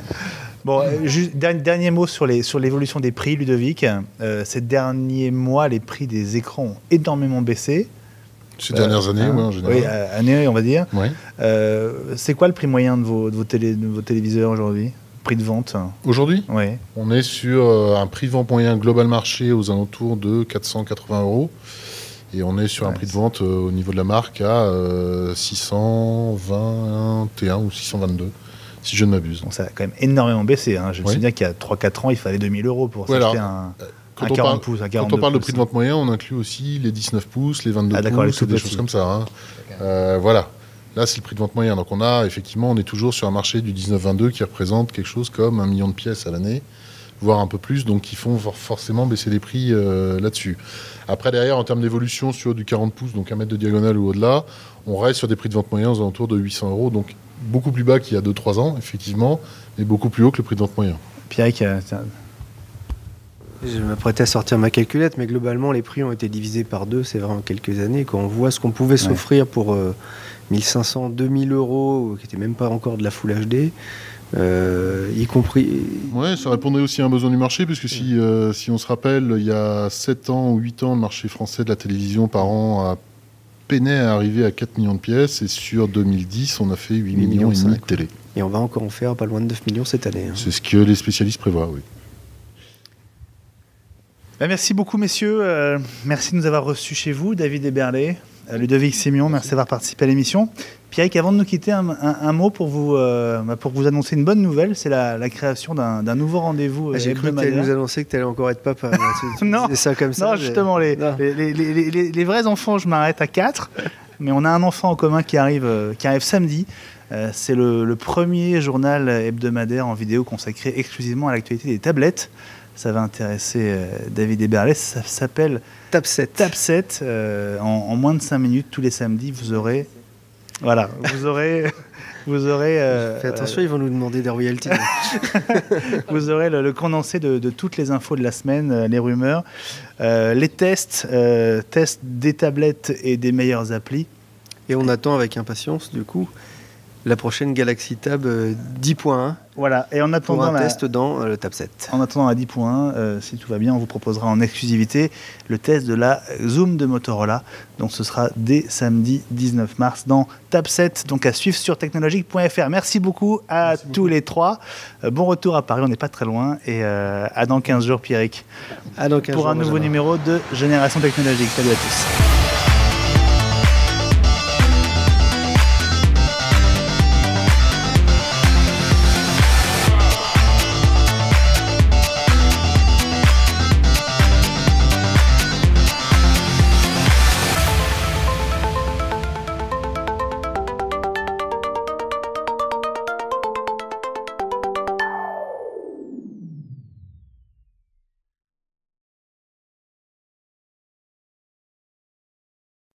Bon, juste dernier mot sur l'évolution des prix, Ludovic. Ces derniers mois, les prix des écrans ont énormément baissé. Ces dernières années, en général. Oui, années, on va dire. Ouais. C'est quoi le prix moyen de vos téléviseurs aujourd'hui? Prix de vente? Aujourd'hui, Oui. on est sur un prix de vente moyen global marché aux alentours de 480 €. Et on est sur un prix de vente au niveau de la marque à 621 ou 622, si je ne m'abuse. Donc ça a quand même énormément baissé. Hein. Je me souviens qu'il y a 3-4 ans, il fallait 2000 € pour s'acheter un 40 pouces, un 42 Quand on parle de pouces. prix de vente moyen, on inclut aussi les 19 pouces, les 22 d'accord, les pouces, tout et des petits. choses comme ça. Hein. Voilà. Là, c'est le prix de vente moyen. Donc, on est toujours sur un marché du 19-22 qui représente quelque chose comme 1 million de pièces à l'année, voire un peu plus, donc qui font forcément baisser les prix là-dessus. Après, derrière, en termes d'évolution sur du 40 pouces, donc 1 mètre de diagonale ou au-delà, on reste sur des prix de vente moyens aux alentours de 800 €, donc beaucoup plus bas qu'il y a 2-3 ans, effectivement, mais beaucoup plus haut que le prix de vente moyen. Pierre, Je m'apprêtais à sortir ma calculette, mais globalement, les prix ont été divisés par 2, c'est vrai, en quelques années. Quand on voit ce qu'on pouvait s'offrir pour 1500, 2000 €, qui n'était même pas encore de la Full HD, y compris... Ouais, ça répondait aussi à un besoin du marché, puisque si on se rappelle, il y a 7 ans ou 8 ans, le marché français de la télévision par an peinait à arriver à 4 millions de pièces, et sur 2010, on a fait 8 millions et demi de télé. Et on va encore en faire pas loin de 9 millions cette année. Hein. C'est ce que les spécialistes prévoient, oui. Merci beaucoup, messieurs. Merci de nous avoir reçus chez vous, David Eberlé, Ludovic Sémion, merci d'avoir participé à l'émission. Pierrick, avant de nous quitter, un mot pour vous annoncer une bonne nouvelle, c'est la création d'un nouveau rendez-vous. J'ai cru que tu allais nous annoncer que tu allais encore être papa. Tu non, disais ça comme ça. Non, justement, les vrais enfants, je m'arrête à 4, mais on a un enfant en commun qui arrive samedi. C'est le premier journal hebdomadaire en vidéo consacré exclusivement à l'actualité des tablettes. Ça va intéresser David Eberlé. Ça s'appelle Tab 7. Tab 7. En moins de 5 minutes, tous les samedis, vous aurez... Voilà, vous aurez... Fais attention, ils vont nous demander des royalties. Vous aurez le condensé de toutes les infos de la semaine, les rumeurs, les tests des tablettes et des meilleures applis. Et on attend avec impatience, du coup, la prochaine Galaxy Tab 10.1. Voilà, et en attendant pour un test dans le Tab 7. En attendant la 10.1, si tout va bien, on vous proposera en exclusivité le test de la Zoom de Motorola. Donc ce sera dès samedi 19 mars dans Tab 7, donc à suivre sur technologique.fr. Merci beaucoup à tous les trois. Bon retour à Paris, on n'est pas très loin. Et à dans 15 jours, Pierrick. À dans 15 pour jours, un nouveau numéro de Génération Technologique. Salut à tous.